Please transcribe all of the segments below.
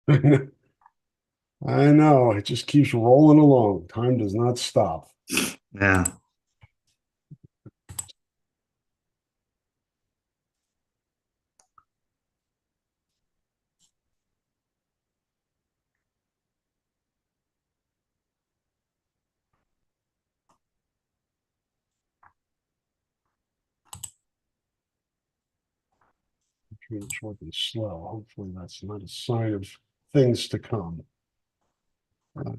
I know. It just keeps rolling along. Time does not stop. Yeah. It's working slow. Hopefully, that's not a sign of things to come. Right.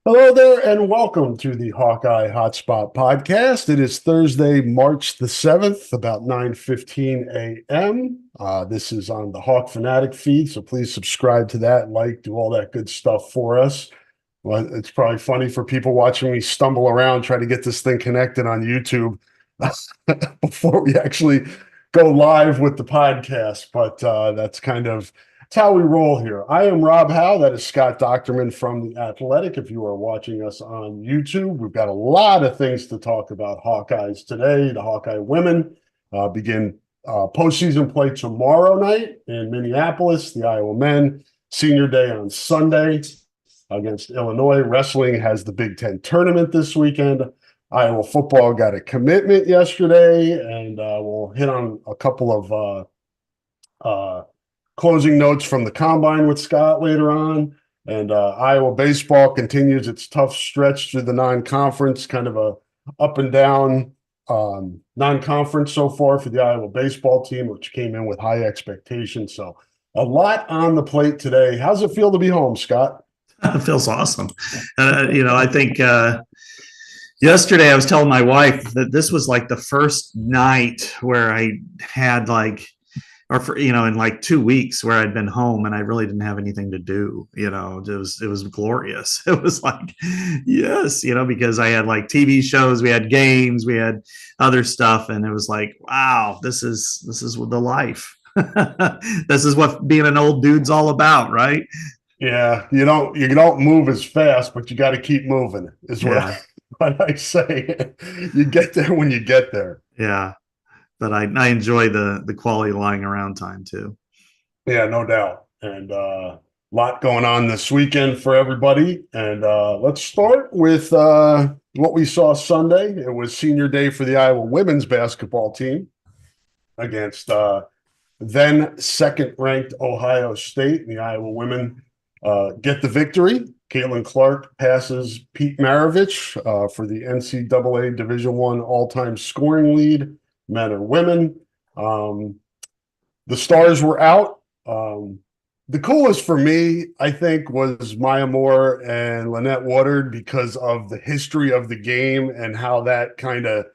Hello there, and welcome to the Hawkeye Hotspot podcast. It is Thursday, March the 7th, about 9:15 a.m. This is on the Hawk Fanatic feed, so please subscribe to that, like, do all that good stuff for us. Well, it's probably funny for people watching me stumble around, try to get this thing connected on YouTube before we actually go live with the podcast, but that's how we roll here. I am Rob Howe. That is Scott Docterman from The Athletic. If you are watching us on YouTube, we've got a lot of things to talk about Hawkeyes today. The Hawkeye women begin postseason play tomorrow night in Minneapolis. The Iowa men, senior day on Sunday against Illinois. Wrestling has the Big Ten tournament this weekend. Iowa football got a commitment yesterday, and we'll hit on a couple of closing notes from the combine with Scott later on. And Iowa baseball continues its tough stretch through the non-conference, kind of a up and down non-conference so far for the Iowa baseball team, which came in with high expectations. So a lot on the plate today. How's it feel to be home, Scott? It feels awesome. I think yesterday I was telling my wife that this was like the first night where I had in like 2 weeks where I'd been home and I really didn't have anything to do. It was glorious. It was like, yes, because I had like TV shows, we had games, we had other stuff, and it was like, wow, this is the life. This is what being an old dude's all about, right? Yeah, you don't move as fast, but you got to keep moving, is what Yeah, I what I say. You get there when you get there. yeah. But I enjoy the quality lying around time too. Yeah, no doubt. And a lot going on this weekend for everybody. And let's start with what we saw Sunday. It was senior day for the Iowa women's basketball team against then second ranked Ohio State. And the Iowa women get the victory. Caitlin Clark passes Pete Maravich for the NCAA Division I all-time scoring lead, men or women. The stars were out. The coolest for me, I think, was Maya Moore and Lynette Woodard because of the history of the game and how that kind of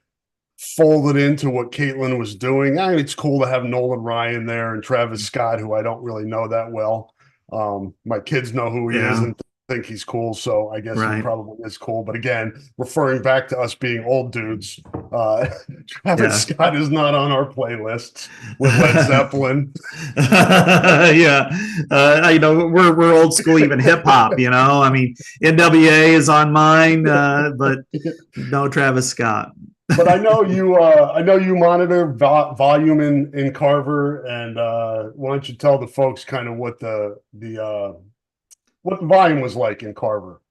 folded into what Caitlin was doing. I mean, it's cool to have Nolan Ryan there and Travis Scott, who I don't really know that well. My kids know who he is Yeah, and think he's cool, so I guess he right. probably is cool. But again, referring back to us being old dudes, uh, Travis Yeah. Scott is not on our playlists with Led Zeppelin. Yeah. We're old school, even hip hop. I mean, NWA is on mine, but no Travis Scott. But I know you monitor volume in Carver, and why don't you tell the folks kind of what the volume was like in Carver?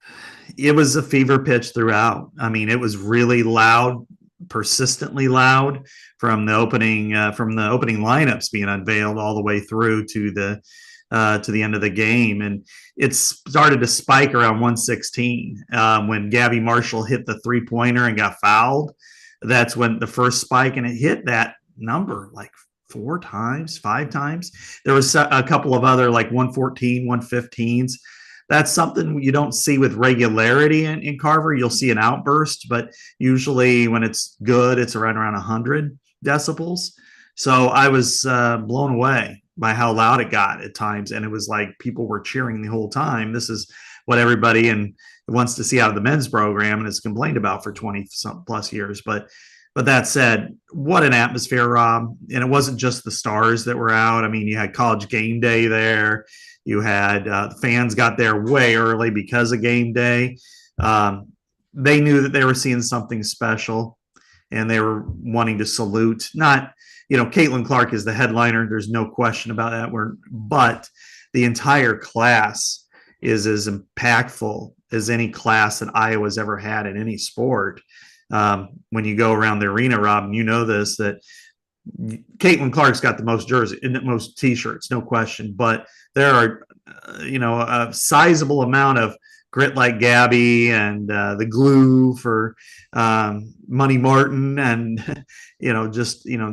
It was a fever pitch throughout. I mean, it was really loud, persistently loud from the opening lineups being unveiled all the way through to the end of the game, and it started to spike around 116 when Gabby Marshall hit the 3-pointer and got fouled. That's when the first spike, and it hit that number like 4 times, 5 times. There was a couple of other like 114, 115s. That's something you don't see with regularity in Carver. You'll see an outburst, but usually when it's good, it's around 100 decibels. So I was blown away by how loud it got at times, and it was like people were cheering the whole time. This is what everybody and wants to see out of the men's program and has complained about for 20 some plus years. But that said, what an atmosphere, Rob. And it wasn't just the stars that were out. I mean, you had College Game Day there. You had the fans got there way early because of game day. Um, they knew that they were seeing something special, and they were wanting to salute. Not, Caitlin Clark is the headliner. There's no question about that. But the entire class is as impactful as any class that Iowa's ever had in any sport. When you go around the arena, Rob, you know this, that Caitlin Clark's got the most jerseys, most T-shirts, no question. But there are, a sizable amount of Grit Like Gabby and the glue for Money Martin, and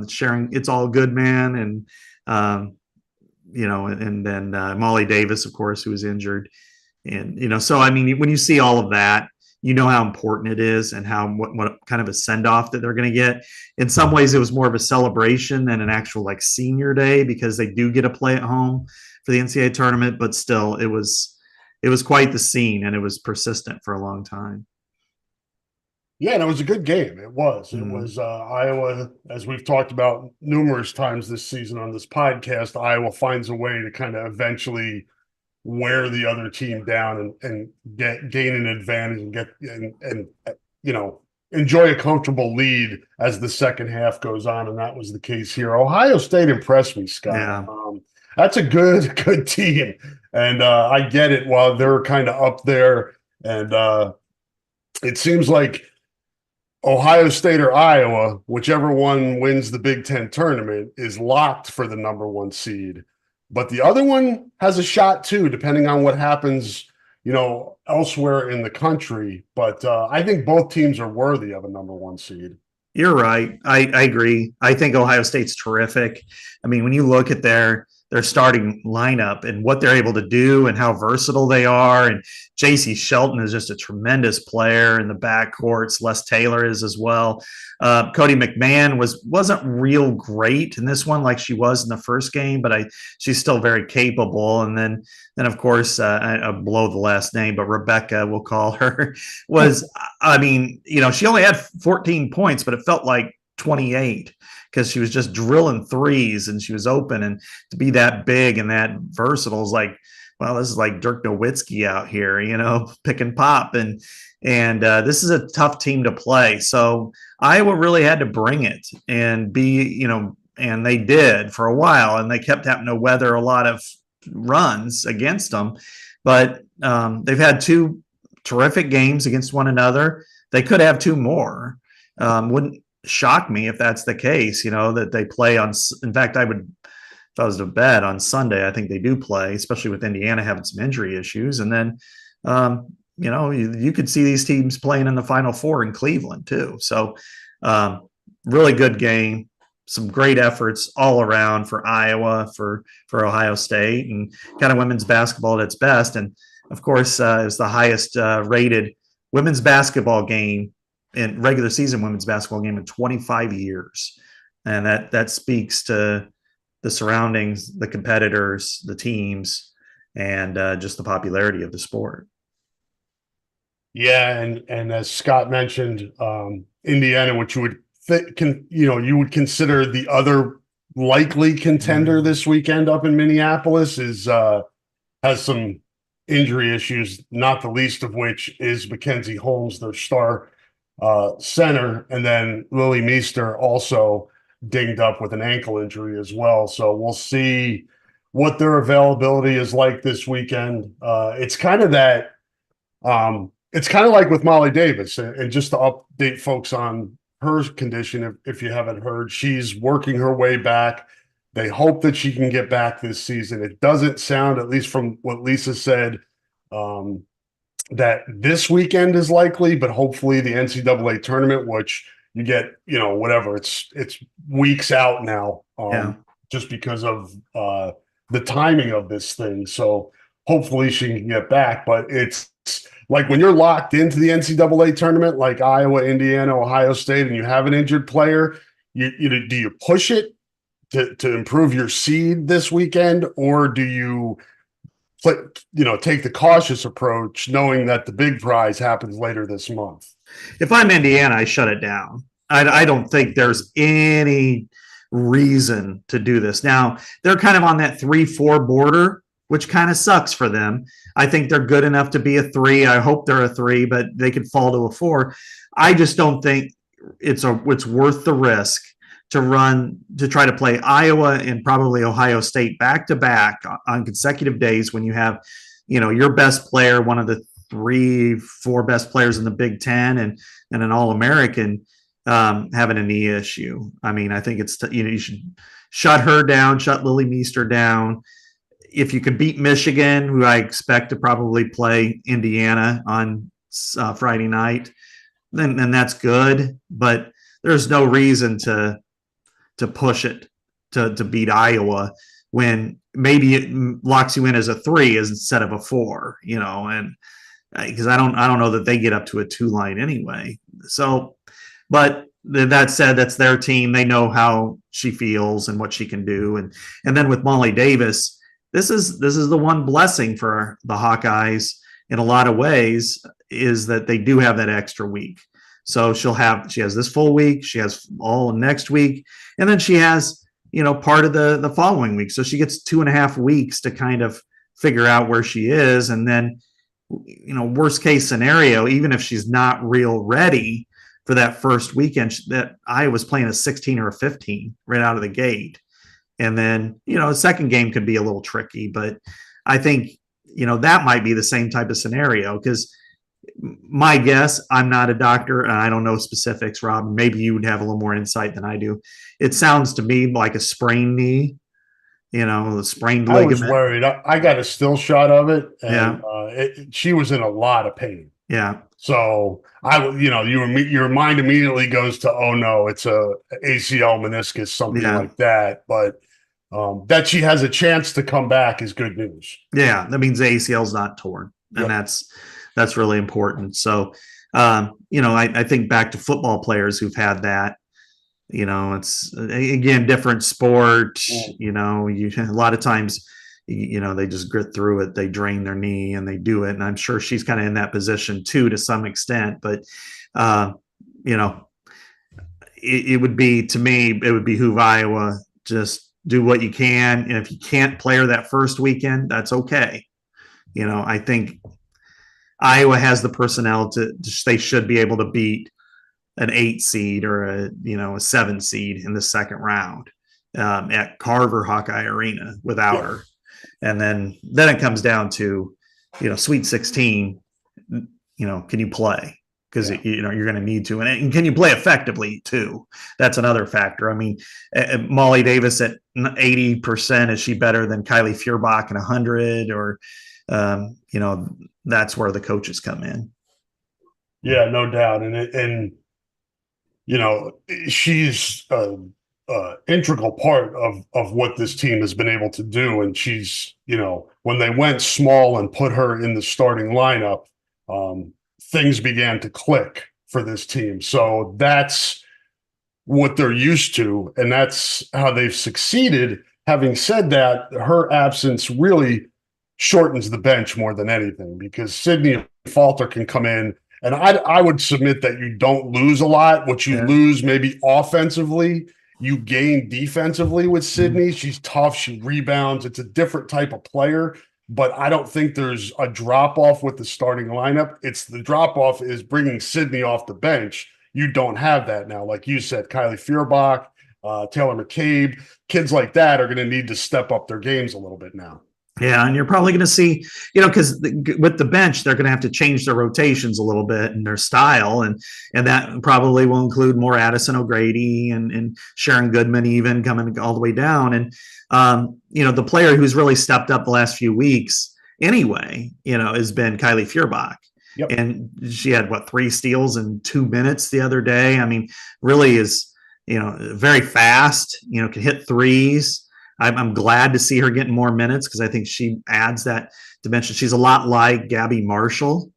sharing It's All Good Man, and and then Molly Davis, of course, who was injured, and so I mean, when you see all of that, you know how important it is, and what kind of a send off that they're going to get. In some ways, it was more of a celebration than an actual like senior day, because they do get to play at home for the NCAA tournament, but still, it was quite the scene, and it was persistent for a long time. Yeah, and it was a good game. It was. It was Iowa, as we've talked about numerous times this season on this podcast. Iowa finds a way to kind of eventually wear the other team down and gain an advantage and get and enjoy a comfortable lead as the second half goes on, and that was the case here. Ohio State impressed me, Scott. Yeah. That's a good team, and I get it. While they're kind of up there, and it seems like Ohio State or Iowa, whichever one wins the Big Ten tournament, is locked for the number one seed. But the other one has a shot too, depending on what happens, elsewhere in the country. But I think both teams are worthy of a number one seed. You're right. I agree. I think Ohio State's terrific. I mean, when you look at their starting lineup and what they're able to do and how versatile they are, and J.C. Shelton is just a tremendous player in the backcourt. Celeste Taylor is as well. Cody McMahon wasn't real great in this one like she was in the first game, but she's still very capable. And then of course, I blow the last name, but Rebecca, we'll call her, she only had 14 points, but it felt like 28, because she was just drilling threes and she was open, and to be that big and that versatile is like, well, this is like Dirk Nowitzki out here, pick and pop. And this is a tough team to play. So Iowa really had to bring it and be, and they did for a while, and they kept having to weather a lot of runs against them. But they've had two terrific games against one another. They could have two more. Wouldn't shock me if that's the case, that they play on. In fact, if I was to bet on Sunday, I think they do play, especially with Indiana having some injury issues. And then, you could see these teams playing in the Final Four in Cleveland too. So really good game, some great efforts all around for Iowa, for Ohio State, and kind of women's basketball at its best. And of course, it's the highest rated women's basketball game in regular season women's basketball game in 25 years. And that speaks to the surroundings, the competitors, the teams, and just the popularity of the sport. Yeah, and as Scott mentioned, Indiana, which you would you would consider the other likely contender this weekend up in Minneapolis, has some injury issues, not the least of which is Mackenzie Holmes, their star center, and then Lily Meester also dinged up with an ankle injury as well. So we'll see what their availability is like this weekend. It's kind of that. It's kind of like with Molly Davis, and just to update folks on her condition, if you haven't heard, she's working her way back. They hope that she can get back this season. It doesn't sound, at least from what Lisa said, that this weekend is likely, but hopefully the NCAA tournament, which you get, whatever, it's weeks out now, just because of the timing of this thing. So hopefully she can get back, but it's like when you're locked into the NCAA tournament, like Iowa, Indiana, Ohio State, and you have an injured player, do you push it to improve your seed this weekend, or do you take the cautious approach, knowing that the big prize happens later this month? If I'm Indiana, I shut it down. I don't think there's any reason to do this. Now, they're kind of on that 3-4 border, which kind of sucks for them. I think they're good enough to be a 3. I hope they're a 3, but they could fall to a 4. I just don't think it's worth the risk to try to play Iowa and probably Ohio State back to back on consecutive days when you have, your best player, one of the 3-4 best players in the Big Ten, and an All-American having a knee issue. I mean, I think it's you should shut her down, shut Lily Meester down. If you can beat Michigan, who I expect to probably play Indiana on Friday night, then that's good. But there's no reason to push it to beat Iowa when maybe it locks you in as a 3 instead of a 4, and because I don't know that they get up to a 2 line anyway. So, but that said, that's their team. They know how she feels and what she can do. And then with Molly Davis, this is the one blessing for the Hawkeyes in a lot of ways, is that they do have that extra week. So she has this full week, she has all next week, and then she has, part of the following week. So she gets 2.5 weeks to kind of figure out where she is. And then, worst case scenario, even if she's not real ready for that first weekend, that Iowa's playing a 16 or a 15 right out of the gate. And then, a second game could be a little tricky, but I think, that might be the same type of scenario, because my guess, I'm not a doctor and I don't know specifics, Rob. Maybe you would have a little more insight than I do. It sounds to me like a sprained knee, the sprained ligament. I was worried. I got a still shot of it, and Yeah. She was in a lot of pain. Yeah. So your mind immediately goes to, oh no, it's a ACL, meniscus, something like that. But that she has a chance to come back is good news. Yeah, that means the ACL's not torn, and that's really important. So, I think back to football players who've had that. It's again different sport. A lot of times, they just grit through it. They drain their knee and they do it. And I'm sure she's kind of in that position too, to some extent. But it would be, to me, it would behoove Iowa, just do what you can. And if you can't play her that first weekend, that's okay. I think Iowa has the personnel they should be able to beat an 8 seed or a 7 seed in the second round at Carver Hawkeye Arena without her. And then it comes down to, Sweet 16, can you play? Because, you're going to need to. And can you play effectively, too? That's another factor. I mean, Molly Davis at 80%, is she better than Kylie Feuerbach at 100? Or, that's where the coaches come in. Yeah, no doubt. And she's integral part of what this team has been able to do. And she's, when they went small and put her in the starting lineup, things began to click for this team. So that's what they're used to, and that's how they've succeeded. Having said that, her absence really shortens the bench more than anything, because Sydney Falter can come in, and I would submit that you don't lose a lot. What you lose maybe offensively, you gain defensively with Sydney. She's tough. She rebounds. It's a different type of player, but I don't think there's a drop-off with the starting lineup. It's the drop-off is bringing Sydney off the bench. You don't have that now. Like you said, Kylie Feuerbach, Taylor McCabe, kids like that are going to need to step up their games a little bit now. Yeah, and you're probably going to see, because with the bench, they're going to have to change their rotations a little bit and their style, and that probably will include more Addison O'Grady and Sharon Goodman even coming all the way down. And, the player who's really stepped up the last few weeks anyway, has been Kylie Feuerbach. Yep. And she had, 3 steals in 2 minutes the other day. I mean, really is, very fast, can hit threes. I'm glad to see her getting more minutes, because I think she adds that dimension. She's a lot like Gabby Marshall,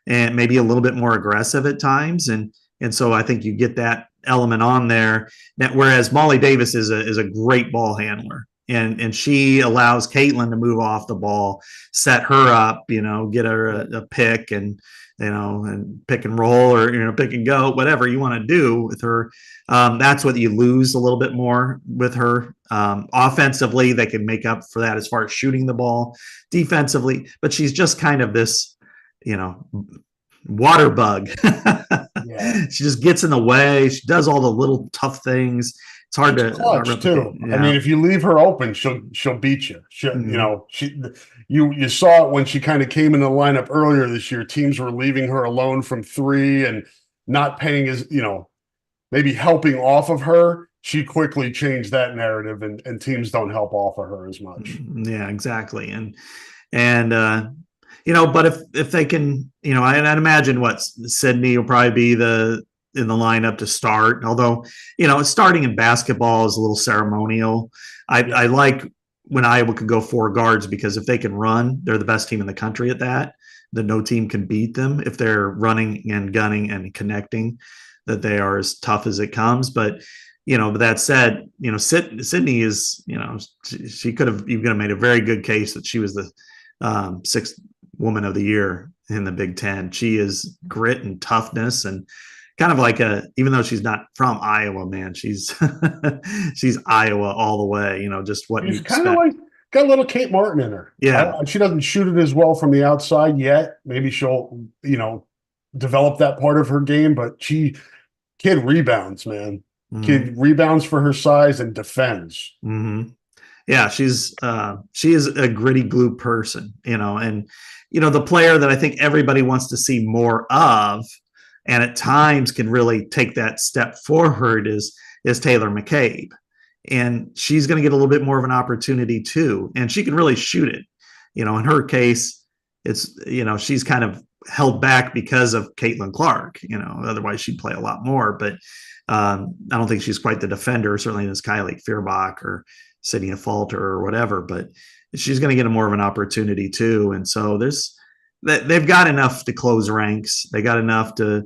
and maybe a little bit more aggressive at times. And so I think you get that element on there. Whereas Molly Davis is a great ball handler, and she allows Caitlin to move off the ball, set her up, get her a pick and and pick and roll or pick and go, whatever you want to do with her. That's what you lose a little bit more with her. Offensively, they can make up for that as far as shooting the ball. Defensively, but she's just kind of this, water bug. Yeah. She just gets in the way. She does all the little tough things. It's hard to clutch too. Yeah. I mean, if you leave her open, she'll beat you. You saw it when she kind of came in the lineup earlier this year. Teams were leaving her alone from three and not paying maybe helping off of her. She quickly changed that narrative, and teams don't help off of her as much. Yeah, exactly. But if they can, I'd imagine Sydney will probably be in the lineup to start. Although, starting in basketball is a little ceremonial. I like when Iowa could go 4 guards, because if they can run, they're the best team in the country at that. That no team can beat them if they're running and gunning and connecting. That they are as tough as it comes. But but that said, Sydney is, she could have made a very good case that she was the 6th woman of the year in the Big Ten. She is grit and toughness, and kind of like even though she's not from Iowa, man, she's she's Iowa all the way. Just what she's kind of like got a little Kate Martin in her. Yeah, she doesn't shoot it as well from the outside yet. Maybe she'll develop that part of her game, but kid rebounds, man. Mm-hmm. Kid rebounds for her size and defends. Mm-hmm. Yeah, she is a gritty glue person, and the player that I think everybody wants to see more of, and at times can really take that step forward is Taylor McCabe. And she's going to get a little bit more of an opportunity too. And she can really shoot it. In her case, it's, she's kind of held back because of Caitlin Clark, otherwise she'd play a lot more. But I don't think she's quite the defender, certainly as Kylie Feuerbach or Sydney Falter or whatever, but she's going to get more of an opportunity too. And so they've got enough to close ranks. They got enough to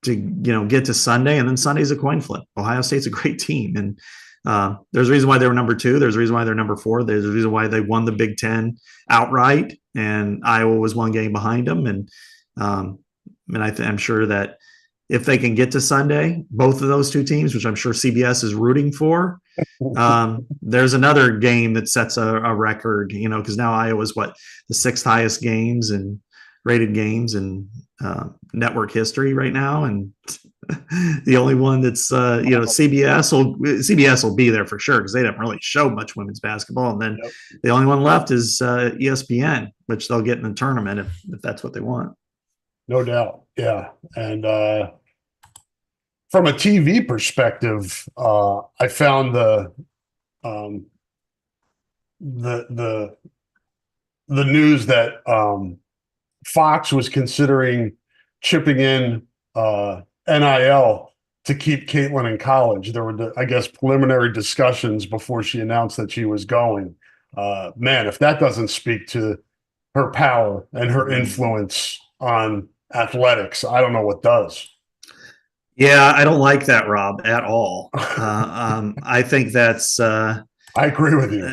get to Sunday, and then Sunday's a coin flip. Ohio State's a great team, and there's a reason why they were number 2. There's a reason why they're number 4. There's a reason why they won the Big Ten outright, and Iowa was 1 game behind them. And I'm sure that if they can get to Sunday, both of those 2 teams, which I'm sure CBS is rooting for, there's another game that sets a record, because now Iowa's the 6th highest games and rated games in network history right now. And the only one that's, CBS will be there for sure, because they didn't really show much women's basketball. And then the only one left is ESPN, which they'll get in the tournament if that's what they want. No doubt. Yeah. And from a TV perspective, I found the news that Fox was considering chipping in NIL to keep Caitlin in college. There were, I guess, preliminary discussions before she announced that she was going. Man, if that doesn't speak to her power and her influence on athletics, I don't know what does. Yeah, I don't like that, Rob, at all. I think that's I agree with you.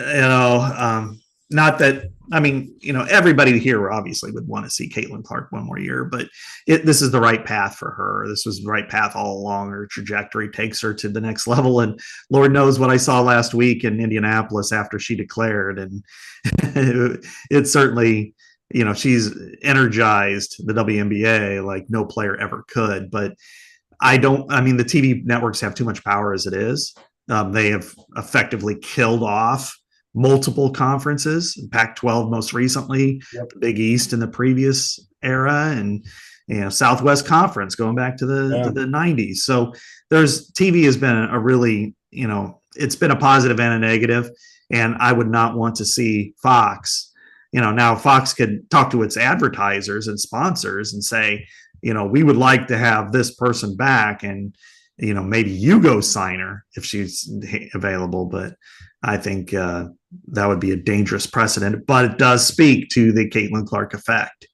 Not that, everybody here obviously would want to see Caitlin Clark 1 more year, but this is the right path for her. This was the right path all along. Her trajectory takes her to the next level. And Lord knows what I saw last week in Indianapolis after she declared. And it's certainly, she's energized the WNBA like no player ever could. But the TV networks have too much power as it is. They have effectively killed off multiple conferences, Pac-12 most recently, the Big East in the previous era, and Southwest Conference going back to the 90s. So TV has been a really, it's been a positive and a negative, and I would not want to see Fox. Now Fox could talk to its advertisers and sponsors and say, we would like to have this person back, and maybe you go sign her if she's available. But I think that would be a dangerous precedent. But it does speak to the Caitlin Clark effect,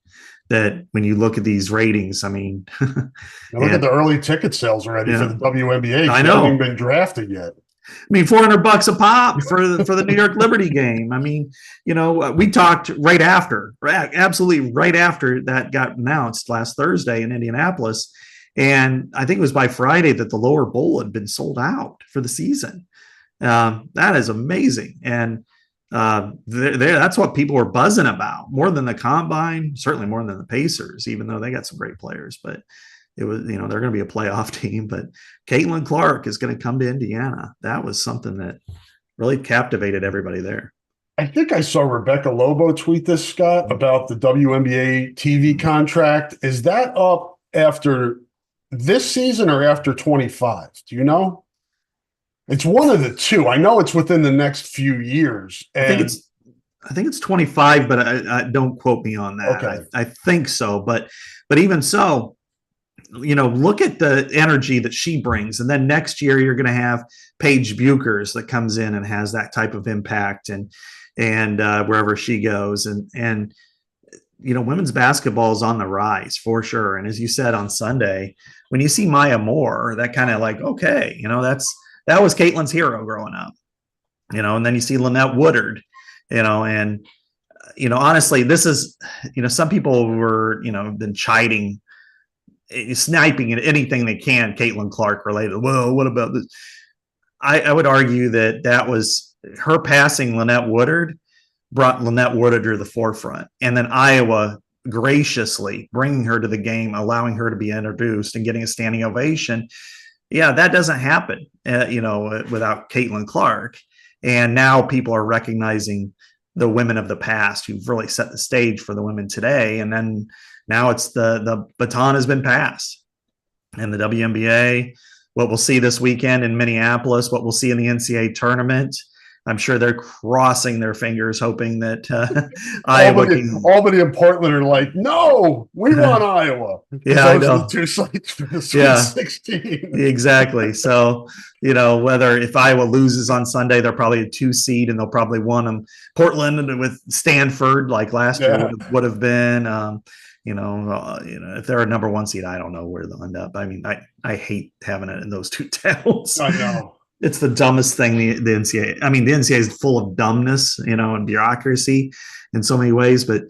that when you look at these ratings, look at the early ticket sales already for the WNBA. I know. She hasn't been drafted yet. I mean, $400 a pop for the New York Liberty game. I mean, we talked absolutely right after that got announced last Thursday in Indianapolis, and I think it was by Friday that the lower bowl had been sold out for the season. That is amazing, and that's what people were buzzing about more than the combine, certainly more than the Pacers, even though they got some great players. But it was, they're going to be a playoff team. But Caitlin Clark is going to come to Indiana. That was something that really captivated everybody there. I think I saw Rebecca Lobo tweet this, Scott, about the WNBA TV contract. Is that up after this season or after 25? Do you know? It's one of the two. I know it's within the next few years. I think it's 25, but I don't quote me on that. Okay. I think so, but even so, look at the energy that she brings, and then next year you're going to have Paige Buchers that comes in and has that type of impact, and wherever she goes, and women's basketball is on the rise for sure. And as you said on Sunday, when you see Maya Moore, that kind of like, okay, that was Caitlin's hero growing up, and then you see Lynette Woodard, and honestly, this is, some people were, been chiding, sniping at anything they can Caitlin Clark related. Well, what about this? I would argue that was her passing Lynette Woodard brought Lynette Woodard to the forefront, and then Iowa graciously bringing her to the game, allowing her to be introduced and getting a standing ovation. Yeah, that doesn't happen, without Caitlin Clark. And now people are recognizing the women of the past who've really set the stage for the women today. And then now it's the baton has been passed. And the WNBA, what we'll see this weekend in Minneapolis, what we'll see in the NCAA tournament, I'm sure they're crossing their fingers, hoping that Iowa Albany and Portland are like, no, we want Iowa. Yeah, I know. The two sites for the Sweet 16. Exactly. So, whether if Iowa loses on Sunday, they're probably a 2 seed, and they'll probably won them. Portland with Stanford, like last year, would have been. If they're a number 1 seed, I don't know where they'll end up. I mean, I hate having it in those two towns. I know. It's the dumbest thing, the NCAA. I mean, the NCAA is full of dumbness, and bureaucracy in so many ways, but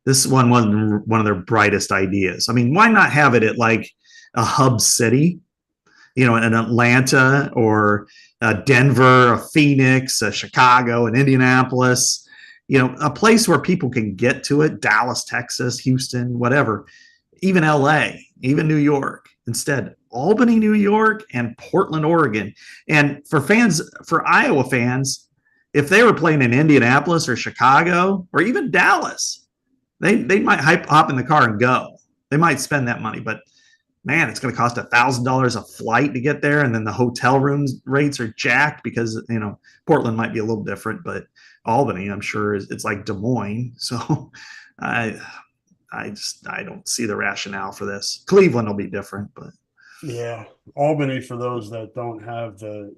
this one wasn't one of their brightest ideas. I mean, why not have it at like a hub city, in Atlanta or Denver, a Phoenix, a Chicago, an Indianapolis, a place where people can get to it, Dallas, Texas, Houston, whatever, even LA, even New York. Instead, Albany, New York, and Portland, Oregon. And for Iowa fans, if they were playing in Indianapolis or Chicago or even Dallas, they might hop in the car and go. They might spend that money, but man, it's going to cost $1,000 a flight to get there. And then the hotel rooms rates are jacked because, Portland might be a little different, but Albany, I'm sure it's like Des Moines. So I don't see the rationale for this. Cleveland will be different, but yeah, Albany, for those that don't have the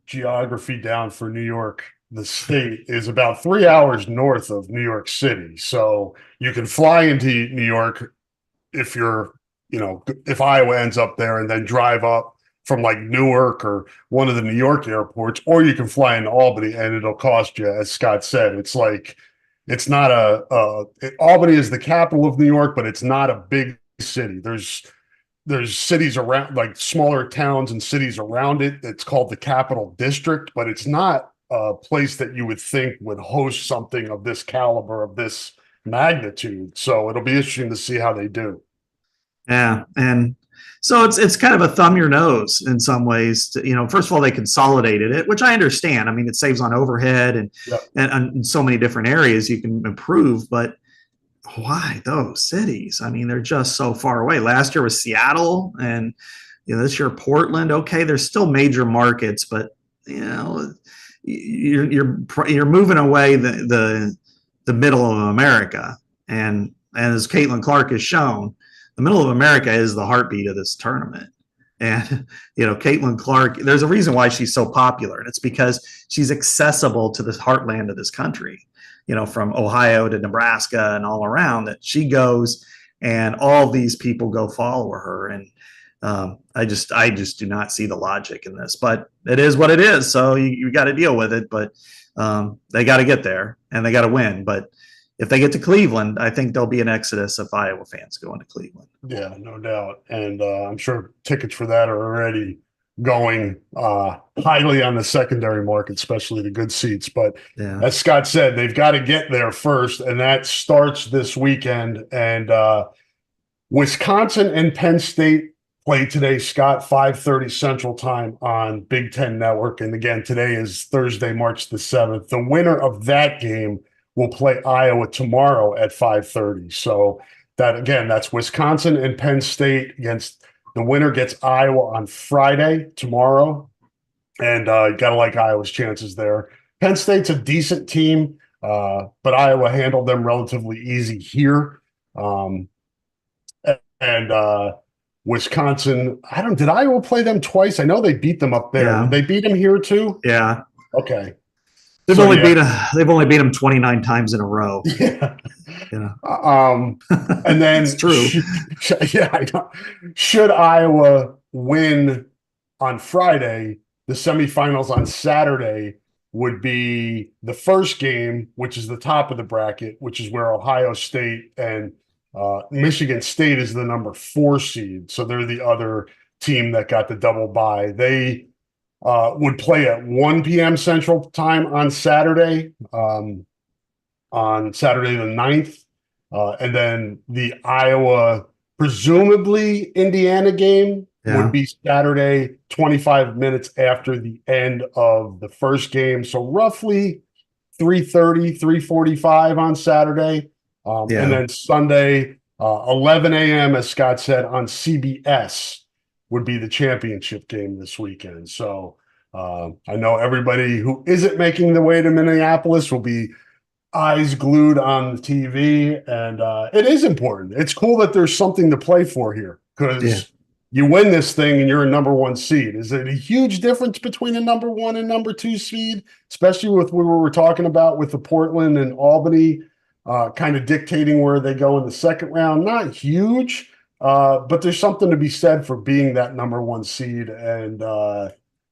geography down for New York, the state, is about 3 hours north of New York City. So you can fly into New York if you're, if Iowa ends up there, and then drive up from like Newark or one of the New York airports, or you can fly into Albany, and it'll cost you, as Scott said, it's like, it's not Albany is the capital of New York, but it's not a big city. There's cities around, like smaller towns and cities around it. It's called the Capital District, but it's not a place that you would think would host something of this caliber, of this magnitude. So it'll be interesting to see how they do. Yeah, and so it's kind of a thumb your nose in some ways. First of all, they consolidated it, which I understand. I mean, it saves on overhead and in so many different areas you can improve, but why those cities? I mean, they're just so far away. Last year was Seattle, and this year Portland. Okay, there's still major markets, but you're moving away the middle of America, and as Caitlin Clark has shown, the middle of America is the heartbeat of this tournament. And, Caitlin Clark, there's a reason why she's so popular, and it's because she's accessible to the heartland of this country, from Ohio to Nebraska and all around, that she goes and all these people go follow her. And I just do not see the logic in this, but it is what it is. So you got to deal with it, but they got to get there and they got to win. But if they get to Cleveland, I think there'll be an exodus of Iowa fans going to Cleveland. Yeah, no doubt. And I'm sure tickets for that are already going highly on the secondary market, especially the good seats. But Yeah. as Scott said, they've got to get there first, and that starts this weekend. And Wisconsin and Penn State play today, Scott, 5:30 Central Time on Big Ten Network. And again, today is Thursday, March the 7th. The winner of that game will play Iowa tomorrow at 5:30. So that, again, that's Wisconsin and Penn State against the winner gets Iowa on Friday, tomorrow. And you got to like Iowa's chances there. Penn State's a decent team, but Iowa handled them relatively easy here. And Wisconsin, did Iowa play them twice? I know they beat them up there. Yeah. Did they beat them here too? Yeah. Okay. They've only beat them 29 times in a row. Yeah. Yeah. And then it's true. I know. Should Iowa win on Friday, the semifinals on Saturday would be the first game, which is the top of the bracket, which is where Ohio State and Michigan State is the number 4 seed. So they're the other team that got the double bye. They would play at 1 p.m. Central Time on Saturday, the 9th. And then the Iowa, presumably Indiana game would be Saturday, 25 minutes after the end of the first game. So roughly 3:30, 3:45 on Saturday. And then Sunday, 11 a.m., as Scott said, on CBS would be the championship game this weekend. So I know everybody who isn't making the way to Minneapolis will be eyes glued on the TV. And it is important. It's cool that there's something to play for here because you win this thing and you're a number 1 seed. Is it a huge difference between a number 1 and number 2 seed, especially with what we were talking about with the Portland and Albany kind of dictating where they go in the second round? Not huge, but there's something to be said for being that number 1 seed and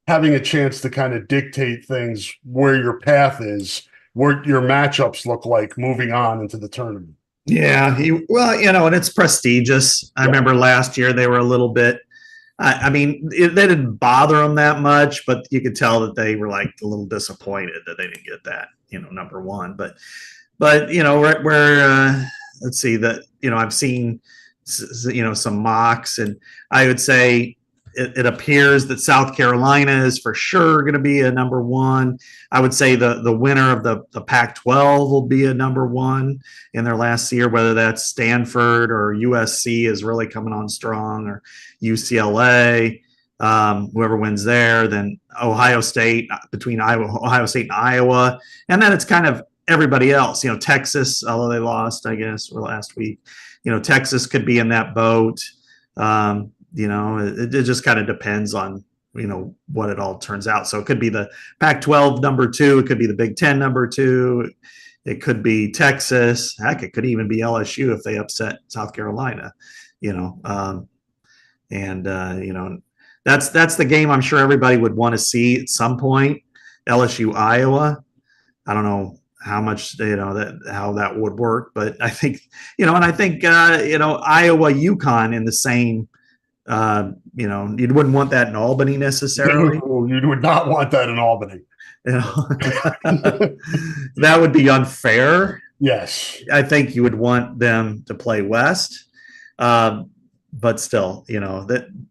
having a chance to kind of dictate things where your path is, where your matchups look like moving on into the tournament. Yeah, and it's prestigious. I remember last year they were a little bit. I mean, they didn't bother them that much, but you could tell that they were like a little disappointed that they didn't get that, number 1. But where let's see that I've seen some mocks, and I would say it appears that South Carolina is for sure going to be a number 1. I would say the winner of the Pac-12 will be a number 1 in their last year, whether that's Stanford or USC is really coming on strong, or UCLA. Whoever wins there, then Ohio State, between Ohio State and Iowa, and then it's kind of everybody else. Texas, although they lost, I guess, last week. Texas could be in that boat. It just kind of depends on, what it all turns out. So it could be the Pac-12 number 2. It could be the Big Ten number 2. It could be Texas. Heck, it could even be LSU if they upset South Carolina, that's the game I'm sure everybody would want to see at some point. LSU, Iowa. I don't know how much how that would work, but I think Iowa, UConn in the same. You wouldn't want that in Albany necessarily. No, you would not want that in Albany. That would be unfair. Yes, I think you would want them to play West, but still,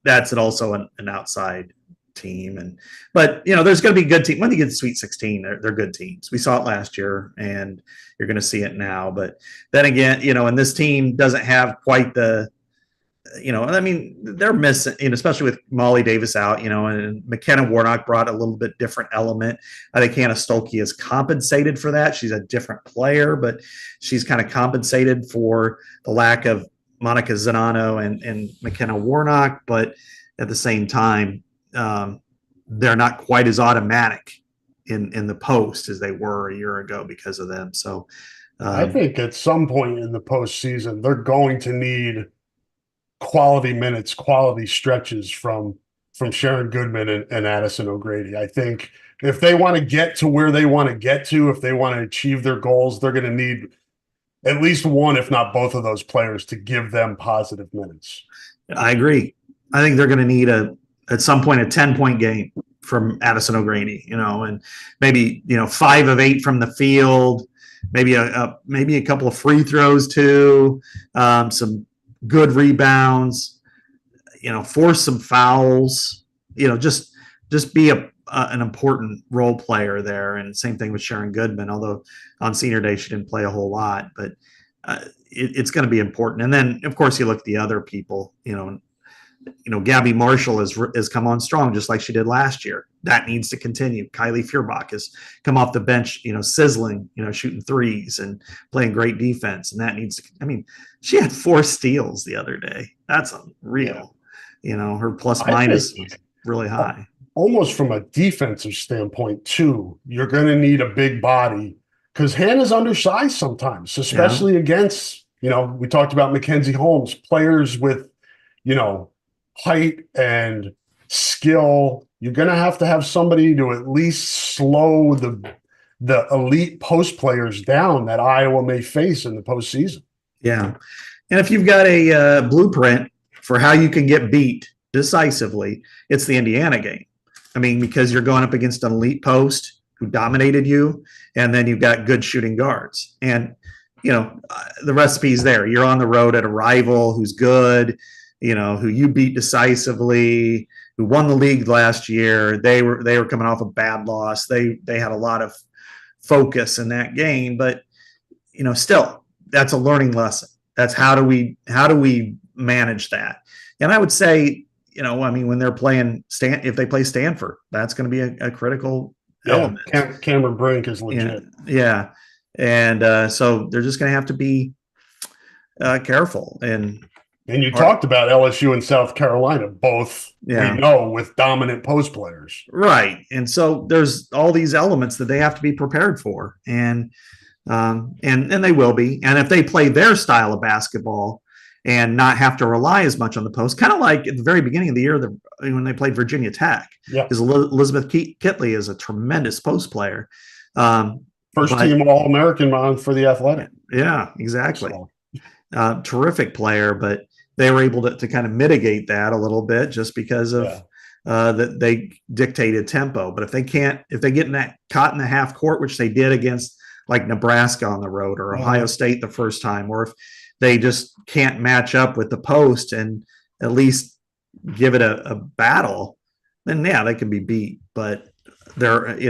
that's also an outside team. But there's going to be good teams when they get to Sweet 16. They're good teams. We saw it last year, and you're going to see it now. But then again, and this team doesn't have quite the. They're missing, especially with Molly Davis out, and McKenna Warnock brought a little bit different element. I think Hannah Stolke is compensated for that. She's a different player, but she's kind of compensated for the lack of Monica Zanano and McKenna Warnock. But at the same time, they're not quite as automatic in the post as they were a year ago because of them. So I think at some point in the postseason, they're going to need quality minutes, quality stretches from Sharon Goodman and Addison O'Grady. I think if they want to get to where they want to get to, if they want to achieve their goals, they're going to need at least one, if not both of those players to give them positive minutes. I agree. I think they're going to need at some point a 10-point game from Addison O'Grady, and maybe 5 of 8 from the field, maybe a couple of free throws too, some good rebounds, force some fouls, just be an important role player there. And same thing with Sharon Goodman, although on senior day she didn't play a whole lot, but it's going to be important. And then of course you look at the other people, Gabby Marshall has come on strong just like she did last year. That needs to continue. Kylie Feuerbach has come off the bench, sizzling, shooting threes and playing great defense. And that needs to, she had 4 steals the other day. That's unreal. Yeah. Her plus minus was really high. Almost from a defensive standpoint too, you're going to need a big body because Hannah's undersized sometimes, especially against, we talked about Mackenzie Holmes, players with, height and skill. You're going to have somebody to at least slow the elite post players down that Iowa may face in the postseason. Yeah. And if you've got a blueprint for how you can get beat decisively, it's the Indiana game. Because you're going up against an elite post who dominated you, and then you've got good shooting guards. And, the recipe's there. You're on the road at a rival who's good, who you beat decisively, who won the league last year. They were coming off a bad loss. They had a lot of focus in that game, but still, that's a learning lesson. That's how do we manage that? And I would say, when they're playing if they play Stanford, that's going to be a critical element. Cameron Brink is legit. Yeah. And so they're just going to have to be careful. And you talked about LSU and South Carolina, both we know with dominant post players. Right. And so there's all these elements that they have to be prepared for. And they will be. And if they play their style of basketball and not have to rely as much on the post, kind of like at the very beginning of the year when they played Virginia Tech. Yeah. Because Elizabeth Kitley is a tremendous post player. First team All-American for the Athletic. Yeah, exactly. So. Terrific player, but they were able to kind of mitigate that a little bit just because of that they dictated tempo. But if they get in that caught in the half court, which they did against like Nebraska on the road or Ohio State the first time, or if they just can't match up with the post and at least give it a battle, then they can be beat. But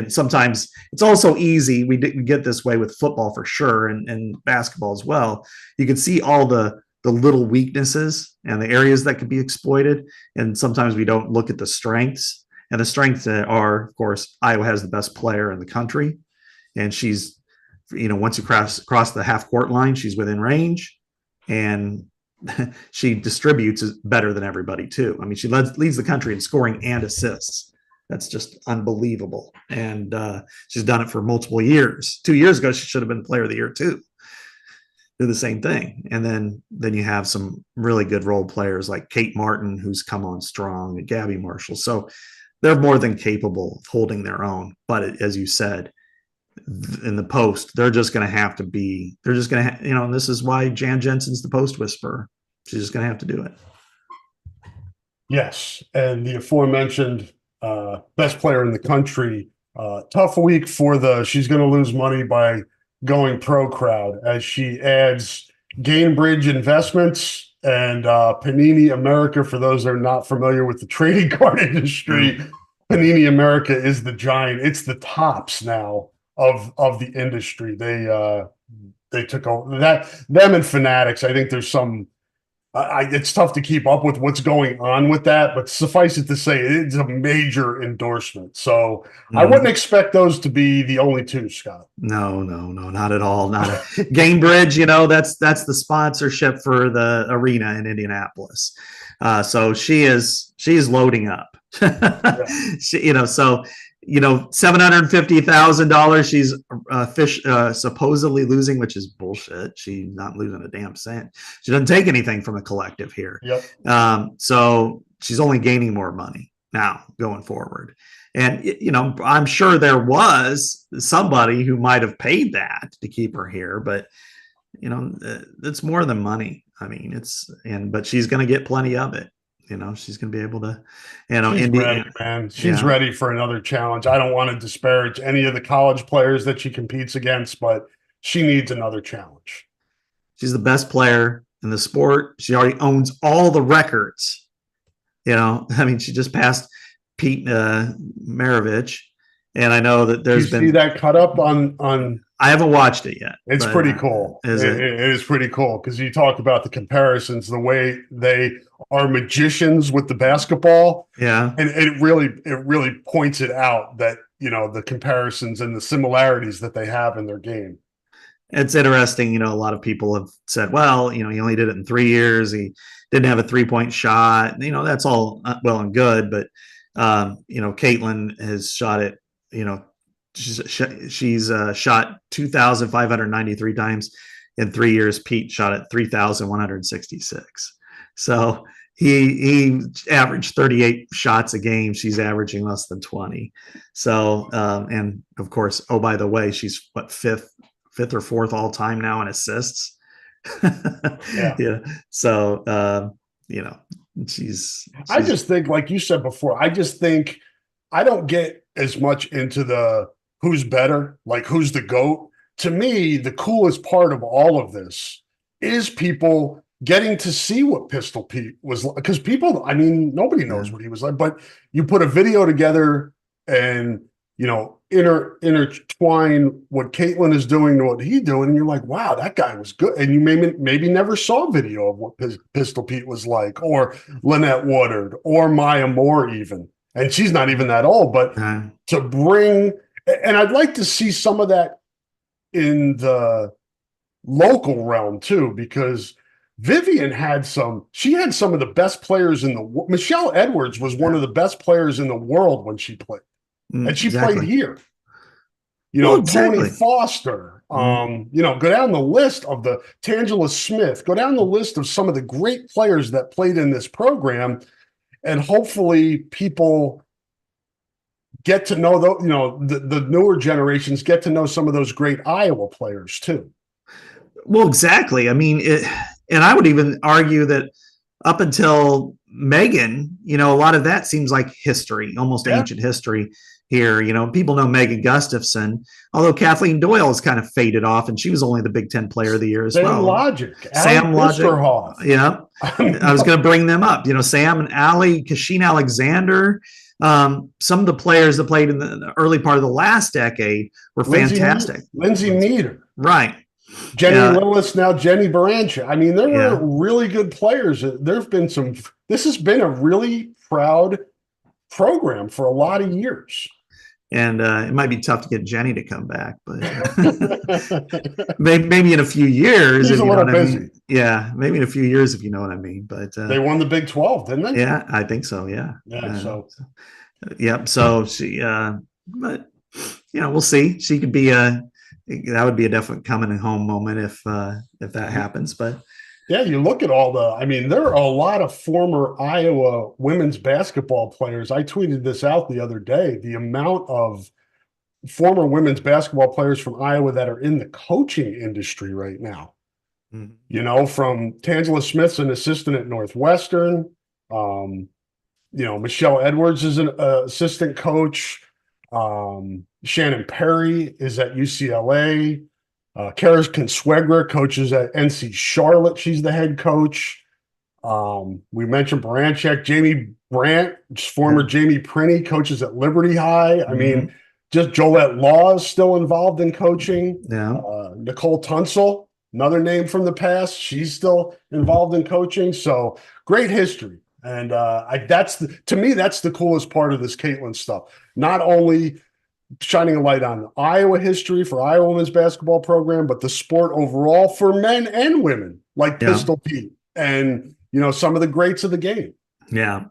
sometimes it's also easy. We get this way with football for sure, and basketball as well. You can see all the little weaknesses and the areas that could be exploited. And sometimes we don't look at the strengths, and the strengths are, of course, Iowa has the best player in the country. And she's, once you cross the half court line, she's within range, and she distributes better than everybody too. She leads the country in scoring and assists. That's just unbelievable. And she's done it for multiple years. 2 years ago, she should have been player of the year too. Do the same thing. And then you have some really good role players like Kate Martin, who's come on strong, and Gabby Marshall. So they're more than capable of holding their own. But as you said, in the post, they're just going to have to be, and this is why Jan Jensen's the post whisperer. She's just going to have to do it. Yes. And the aforementioned best player in the country, tough week for she's going to lose money by going pro crowd as she adds Gainbridge Investments and Panini America. For those that are not familiar with the trading card industry, Panini America is the giant. It's the tops now of the industry. They took over them and Fanatics. I think there's some. It's tough to keep up with what's going on with that, but suffice it to say, it's a major endorsement. So I wouldn't expect those to be the only two, Scott. No, not at all. Not Gainbridge. That's the sponsorship for the arena in Indianapolis. So she is loading up. Yeah. So $750,000 she's supposedly losing, which is bullshit. She's not losing a damn cent. She doesn't take anything from the collective here. Yep. So she's only gaining more money now going forward. And, I'm sure there was somebody who might have paid that to keep her here, but, it's more than money. I mean, but she's going to get plenty of it. She's going to be able to, she's ready, man. She's ready for another challenge. I don't want to disparage any of the college players that she competes against, but she needs another challenge. She's the best player in the sport. She already owns all the records. She just passed Pete Maravich, and I know that there's been. See that cut up on. I haven't watched it yet. It's pretty cool. It is pretty cool because you talk about the comparisons, the way they are magicians with the basketball. Yeah, and it really points it out that the comparisons and the similarities that they have in their game. It's interesting. A lot of people have said, well, he only did it in 3 years. He didn't have a 3-point shot. That's all well and good, but Caitlin has shot it. She's shot 2,593 times in 3 years. Pete shot it 3,166. So he averaged 38 shots a game. She's averaging less than 20. So and of course, oh, by the way, she's fifth or fourth all time now in assists. Yeah. So she's. I just think, like you said before, I don't get as much into the who's better, like who's the GOAT. To me, the coolest part of all of this is people getting to see what Pistol Pete was like. Because nobody knows what he was like, but you put a video together and, intertwine what Caitlin is doing to what he's doing, and you're like, wow, that guy was good. And you maybe never saw video of what Pistol Pete was like, or Lynette Woodard, or Maya Moore even. And she's not even that old, but to bring, and I'd like to see some of that in the local realm too, because Vivian had some of the best players Michelle Edwards was one of the best players in the world when she played. And she played here. Tony Foster, go down the list of the Tangela Smith, go down the list of some of the great players that played in this program. And hopefully people get to know the newer generations get to know some of those great Iowa players too. Well, exactly. I mean, and I would even argue that up until Megan, a lot of that seems like history, almost ancient history here. People know Megan Gustafson, although Kathleen Doyle has kind of faded off, and she was only the Big Ten Player of the Year as well. Sam Logic. Yeah. I was going to bring them up. Sam and Allie, Kasheen Alexander, some of the players that played in the early part of the last decade were fantastic. Lindsay Meader. Right. Jenny Lillis, now Jenny Barancha. I mean, there were really good players. This has been a really proud program for a lot of years. And it might be tough to get Jenny to come back, but maybe in a few years. She's a little busy. Yeah, maybe in a few years, if you know what I mean. But they won the Big 12, didn't they? Yeah, I think so. Yeah. So she, but we'll see. She could be that would be a definite coming home moment if that happens. But yeah, you look at there are a lot of former Iowa women's basketball players. I tweeted this out the other day, the amount of former women's basketball players from Iowa that are in the coaching industry right now. Mm-hmm. From Tangela Smith's an assistant at Northwestern. Michelle Edwards is an assistant coach. Shannon Perry is at UCLA. Kara Consuegra coaches at NC Charlotte. She's the head coach. We mentioned Baranchek. Jamie Brandt, former Jamie Prinny, coaches at Liberty High. I mean, just Jolette Law is still involved in coaching. Yeah. Nicole Tunsil, another name from the past. She's still involved in coaching. So great history. And to me, that's the coolest part of this Caitlin stuff. Not only shining a light on Iowa history for Iowa women's basketball program, but the sport overall for men and women, like Pistol Pete and, some of the greats of the game. Yeah.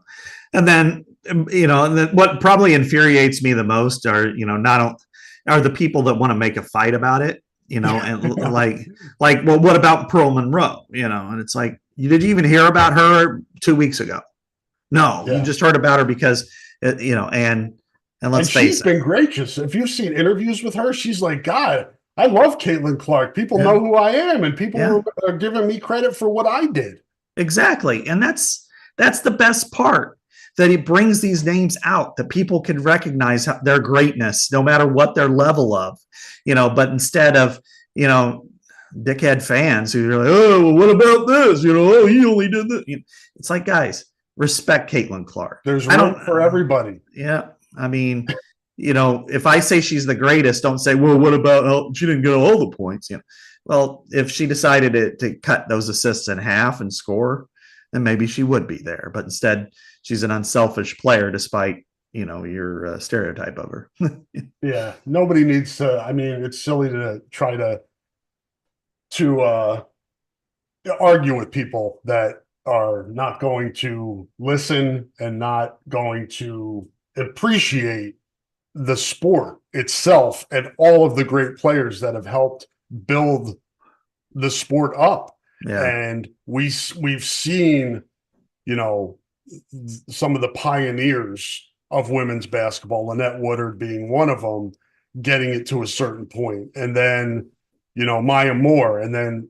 And then, And what probably infuriates me the most are, not are the people that want to make a fight about it, and well, what about Pearl Monroe? And it's like, did you even hear about her 2 weeks ago? No, you just heard about her because, and let's face she's it. been gracious. If you've seen interviews with her, she's like, God, I love Caitlin Clark. People know who I am, and people are giving me credit for what I did. Exactly. And that's the best part, that it brings these names out, that people can recognize their greatness no matter what their level of, but instead of, dickhead fans who are like, oh, well, what about this? Oh, he only did this. It's like, guys, respect Caitlin Clark. There's room for everybody. Yeah. I mean, if I say she's the greatest, don't say, well, what about, she didn't get all the points. Well, if she decided to cut those assists in half and score, then maybe she would be there. But instead, she's an unselfish player, despite, your stereotype of her. Yeah. Nobody needs to, I mean, it's silly to try to argue with people that are not going to listen and not going to appreciate the sport itself and all of the great players that have helped build the sport up. Yeah. And we've seen, some of the pioneers of women's basketball, Lynette Woodard being one of them, getting it to a certain point. And then, Maya Moore, and then,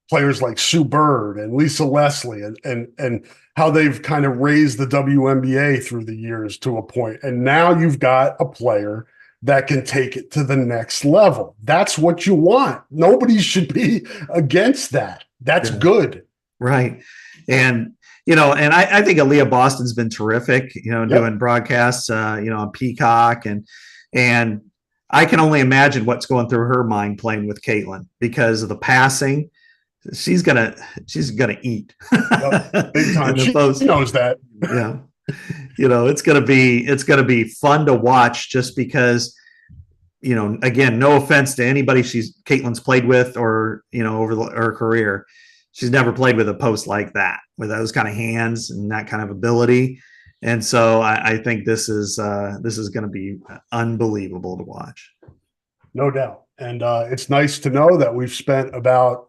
players like Sue Bird and Lisa Leslie, and how they've kind of raised the WNBA through the years to a point. And now you've got a player that can take it to the next level. That's what you want. Nobody should be against that. That's good. Right. And, and I think Aaliyah Boston's been terrific, doing broadcasts, on Peacock, and I can only imagine what's going through her mind playing with Caitlin because of the passing. She's gonna eat. Big time. She knows that. Yeah. It's gonna be fun to watch, just because, again, no offense to anybody Caitlin's played with, or, over her career, she's never played with a post like that, with those kind of hands and that kind of ability. And so I think this is going to be unbelievable to watch. No doubt. And it's nice to know that we've spent about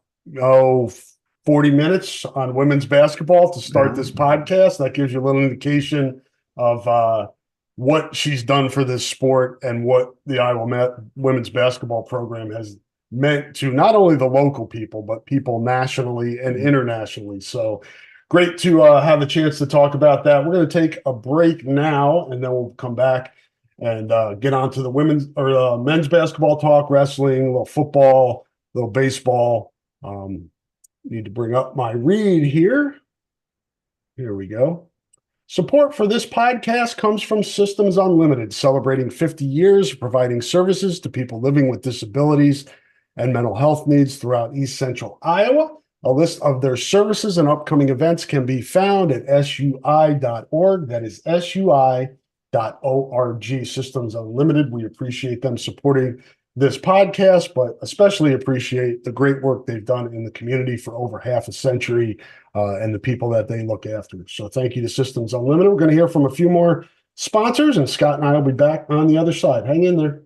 40 minutes on women's basketball to start this podcast. That gives you a little indication of what she's done for this sport and what the Iowa women's basketball program has meant to not only the local people, but people nationally and internationally. So great to have a chance to talk about that. We're going to take a break now, and then we'll come back and get on to the women's or men's basketball talk, wrestling, a little football, a little baseball. Need to bring up my read here. Here we go. Support for this podcast comes from Systems Unlimited, celebrating 50 years of providing services to people living with disabilities and mental health needs throughout East Central Iowa. A list of their services and upcoming events can be found at sui.org. That is sui.org. Systems Unlimited. We appreciate them supporting this podcast, but especially appreciate the great work they've done in the community for over half a century, and the people that they look after. So thank you to Systems Unlimited. We're going to hear from a few more sponsors, and Scott and I will be back on the other side. Hang in there.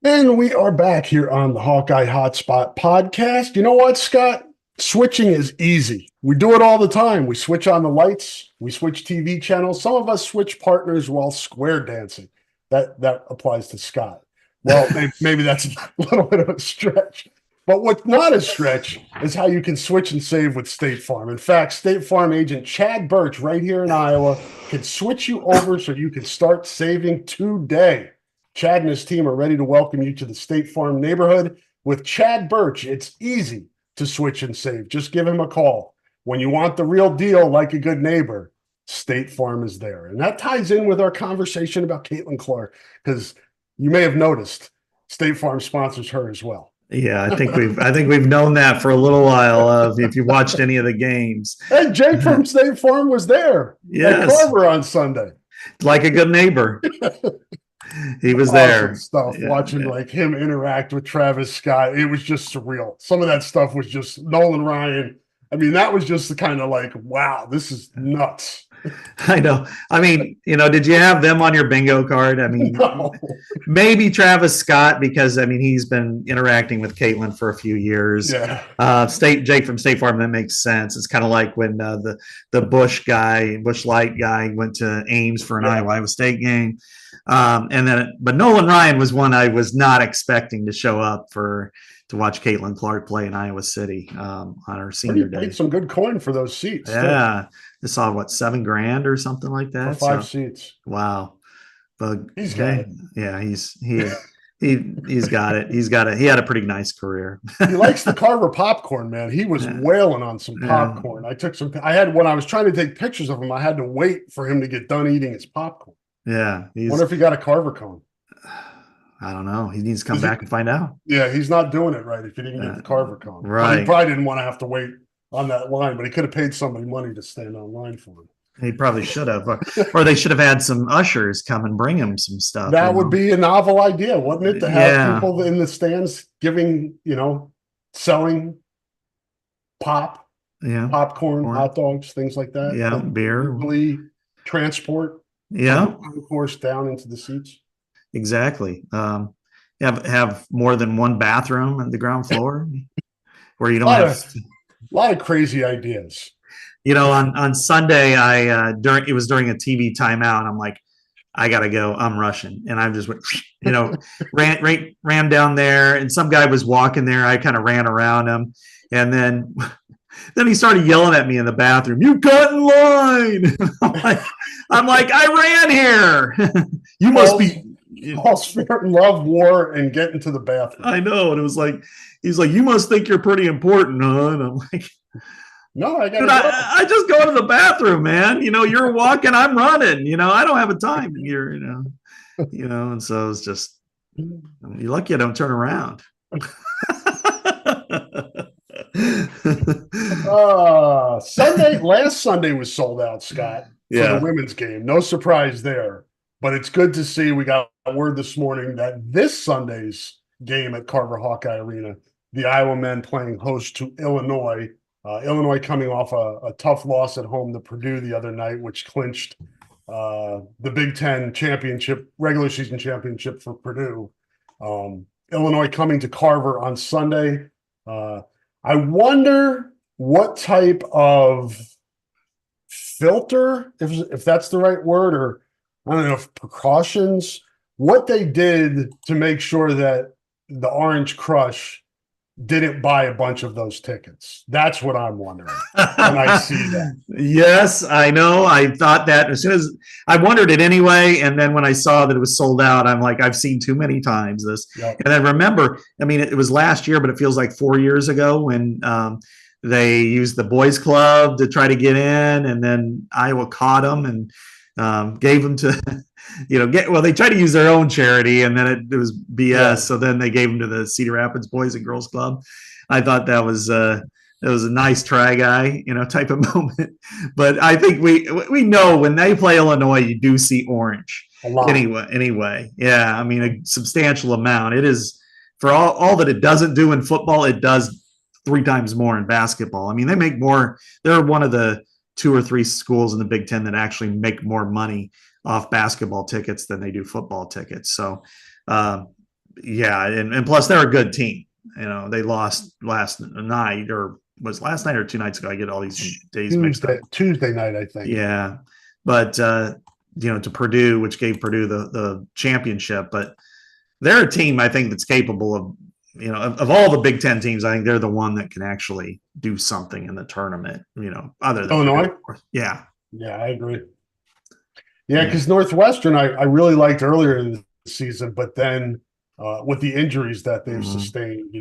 And we are back here on the Hawkeye Hotspot podcast. You know what, Scott? Switching is easy. We do it all the time. We switch on the lights. We switch TV channels. Some of us switch partners while square dancing. That applies to Scott. Well, maybe that's a little bit of a stretch. But what's not a stretch is how you can switch and save with State Farm. In fact, State Farm agent Chad Birch, right here in Iowa, can switch you over so you can start saving today. Chad and his team are ready to welcome you to the State Farm neighborhood. With Chad Birch, it's easy to switch and save. Just give him a call. When you want the real deal, like a good neighbor, State Farm is there. And that ties in with our conversation about Caitlin Clark, because you may have noticed State Farm sponsors her as well. Yeah, I think we've known that for a little while. If you watched any of the games, Hey, Jake from State Farm was there. Yes, at Carver on Sunday, like a good neighbor. He was awesome there. Stuff. Yeah, watching like him interact with Travis Scott, it was just surreal. Some of that stuff was just Nolan Ryan. I mean, that was just the kind of like, wow, this is nuts. I know. I mean, did you have them on your bingo card? I mean, No. Maybe Travis Scott, because I mean, he's been interacting with Caitlin for a few years. Yeah. Jake from State Farm, that makes sense. It's kind of like when the Bush Light guy went to Ames for an Iowa State game. But Nolan Ryan was one I was not expecting to show up to watch Caitlin Clark play in Iowa City on her senior day. Paid some good coin for those seats. Yeah. I saw $7,000 or something like that. For 5 seats. Wow. But he's got it. Yeah, he's got it. He had a pretty nice career. He likes the Carver popcorn, man. He was wailing on some popcorn. When I was trying to take pictures of him, I had to wait for him to get done eating his popcorn. Yeah. Wonder if he got a Carver cone. I don't know. He needs to come back and find out. Yeah, he's not doing it right if he didn't get the Carver cone. Right. He probably didn't want to have to wait on that line, but he could have paid somebody money to stand on line for him. He probably should have, or they should have had some ushers come and bring him some stuff. That would be a novel idea, wouldn't it? To have people in the stands giving, selling popcorn, hot dogs, things like that. Yeah, beer, transport. Of course, down into the seats. Exactly. Have more than one bathroom on the ground floor, where you don't have a lot of crazy ideas. On Sunday, it was during a TV timeout, and I'm like, I gotta go. I'm rushing, and I just went, ran down there, and some guy was walking there. I kind of ran around him, and then he started yelling at me in the bathroom. You got in line. I'm like, I ran here. You must be. All spirit and love, war, and get into the bathroom. I know, and it was like, he's like, you must think you're pretty important, huh? And I'm like. No, I got. I just go to the bathroom, man. You're walking, I'm running. I don't have a time here. And so it's just you're lucky I don't turn around. Last Sunday was sold out, Scott, for the women's game. No surprise there, but it's good to see. We got word this morning that this Sunday's game at Carver Hawkeye Arena, the Iowa men playing host to Illinois. Illinois coming off a tough loss at home to Purdue the other night, which clinched the Big Ten championship, regular season championship for Purdue. Illinois coming to Carver on Sunday. I wonder what type of filter, if that's the right word, or I don't know, if precautions, what they did to make sure that the Orange Crush didn't buy a bunch of those tickets. That's what I'm wondering when I see that. Yes, I know. I thought that as soon as I wondered it anyway. And then when I saw that it was sold out, I'm like, I've seen too many times this. Yep. And I remember, it was last year, but it feels like 4 years ago when they used the boys club to try to get in, and then Iowa caught them and gave them to they tried to use their own charity, and then it was BS. Yeah. So then they gave them to the Cedar Rapids Boys and Girls Club. I thought that was a nice try guy, type of moment. But I think we know when they play Illinois, you do see orange anyway. Yeah. A substantial amount. It is, for all that it doesn't do in football, it does 3 times more in basketball. They make more. They're one of the 2 or 3 schools in the Big Ten that actually make more money off basketball tickets than they do football tickets. So, and plus they're a good team. They lost last night, or was last night or 2 nights ago. I get all these days mixed up. Tuesday night, I think. Yeah, but to Purdue, which gave Purdue the championship. But they're a team I think that's capable of, of all the Big Ten teams, I think they're the one that can actually do something in the tournament, other than Illinois. Purdue. Yeah. Yeah, I agree. Yeah, because Northwestern, I really liked earlier in the season, but then with the injuries that they've sustained,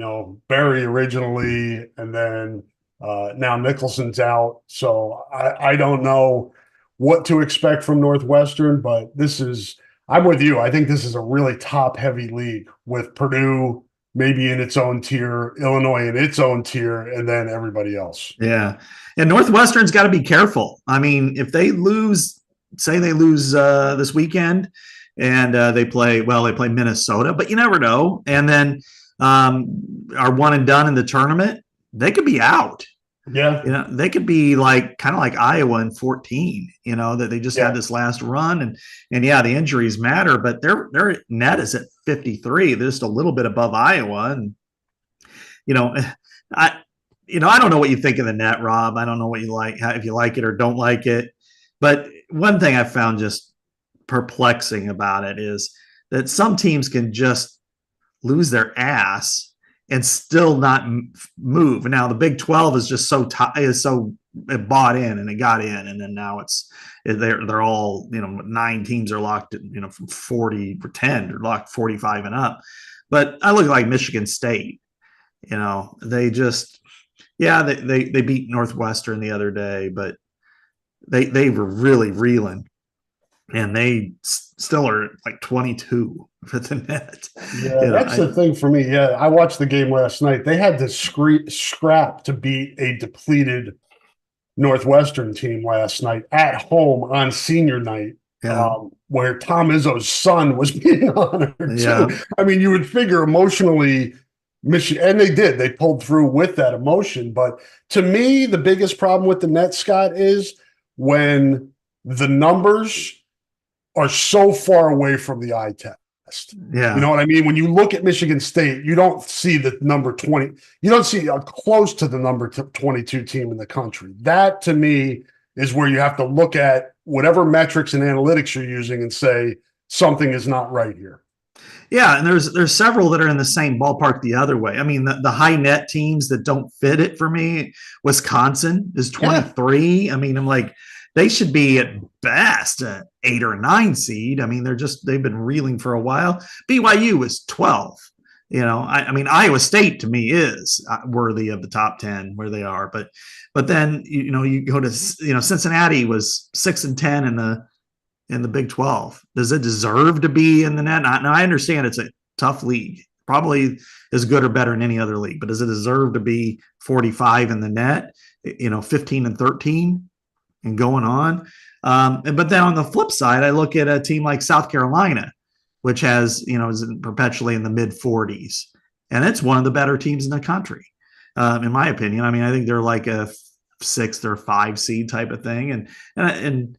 Barry originally, and then now Nicholson's out. So I don't know what to expect from Northwestern, but I'm with you. I think this is a really top heavy league with Purdue maybe in its own tier, Illinois in its own tier, and then everybody else. Yeah. And Northwestern's got to be careful. I mean, if they lose, say they lose this weekend and they play Minnesota, but you never know. And then are one and done in the tournament, they could be out. Yeah. They could be kind of like Iowa in 14, that they just had this last run. And yeah, the injuries matter, but their net is at 53. They're just a little bit above Iowa. And, I don't know what you think of the net, Rob. I don't know what you like, if you like it or don't like it. But one thing I found just perplexing about it is that some teams can just lose their ass and still not move. Now the Big 12 is just so it bought in and it got in, and then now they're all 9 teams are locked, from 40 or 10 are locked 45 and up. But I look like Michigan State. They just they beat Northwestern the other day, but they were really reeling, and they still are like 22 for the net. Yeah, that's the thing for me. Yeah, I watched the game last night. They had to scrap to beat a depleted Northwestern team last night at home on senior night, where Tom Izzo's son was being honored. Yeah. So, I mean, you would figure emotionally, Michigan, and they did. They pulled through with that emotion. But to me, the biggest problem with the net, Scott, is when the numbers are so far away from the eye test. Yeah. You know what I mean? When you look at Michigan State, you don't see the number 20. You don't see close to the number 22 team in the country. That, to me, is where you have to look at whatever metrics and analytics you're using and say something is not right here. Yeah, and there's several that are in the same ballpark the other way. I mean, the high net teams that don't fit it for me, Wisconsin is 23. Yeah. I mean, I'm like, they should be at best an 8 or 9 seed. I mean, they've been reeling for a while. BYU is 12. I mean, Iowa State to me is worthy of the top 10 where they are. But then, you go to, Cincinnati was 6 and 10 in the Big 12. Does it deserve to be in the net? Now, I understand it's a tough league, probably as good or better than any other league, but does it deserve to be 45 in the net, 15 and 13 and going on? But then on the flip side, I look at a team like South Carolina, which has, is perpetually in the mid 40s. And it's one of the better teams in the country, in my opinion. I mean, I think they're like a 6th or 5 seed type of thing. And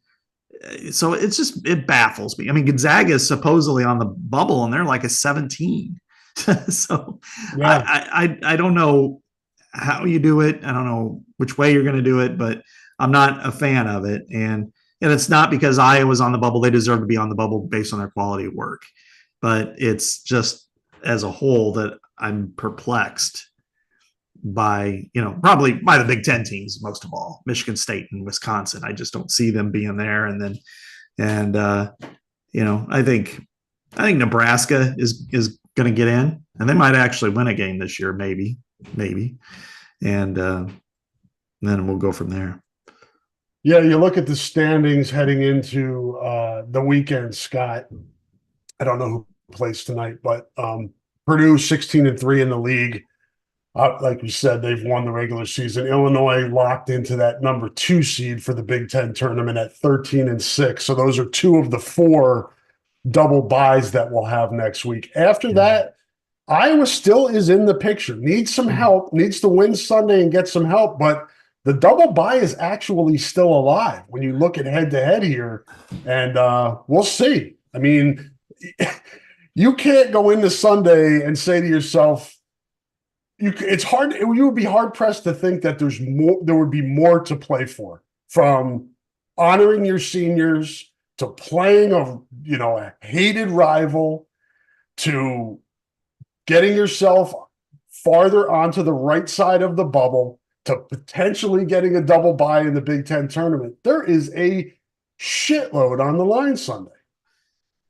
so it baffles me. I mean, Gonzaga is supposedly on the bubble and they're like a 17. So yeah. I don't know how you do it. I don't know which way you're going to do it, but I'm not a fan of it. And it's not because Iowa's on the bubble. They deserve to be on the bubble based on their quality of work. But it's just as a whole that I'm perplexed by, probably by the Big Ten teams, most of all, Michigan State and Wisconsin. I just don't see them being there. I think Nebraska is going to get in, and they might actually win a game this year, maybe. And then we'll go from there. Yeah, you look at the standings heading into the weekend, Scott. I don't know who plays tonight, but Purdue 16 and 3 in the league. Like you said, they've won the regular season. Illinois locked into that number 2 seed for the Big Ten tournament at 13 and 6. So those are 2 of the 4 double byes that we'll have next week. After that, Iowa still is in the picture. Needs some help. Needs to win Sunday and get some help. But the double bye is actually still alive when you look at head-to-head here. And we'll see. I mean, you can't go into Sunday and say to yourself, it's hard. You would be hard pressed to think that there would be more to play for, from honoring your seniors to playing a hated rival to getting yourself farther onto the right side of the bubble to potentially getting a double bye in the Big Ten tournament. There is a shitload on the line Sunday.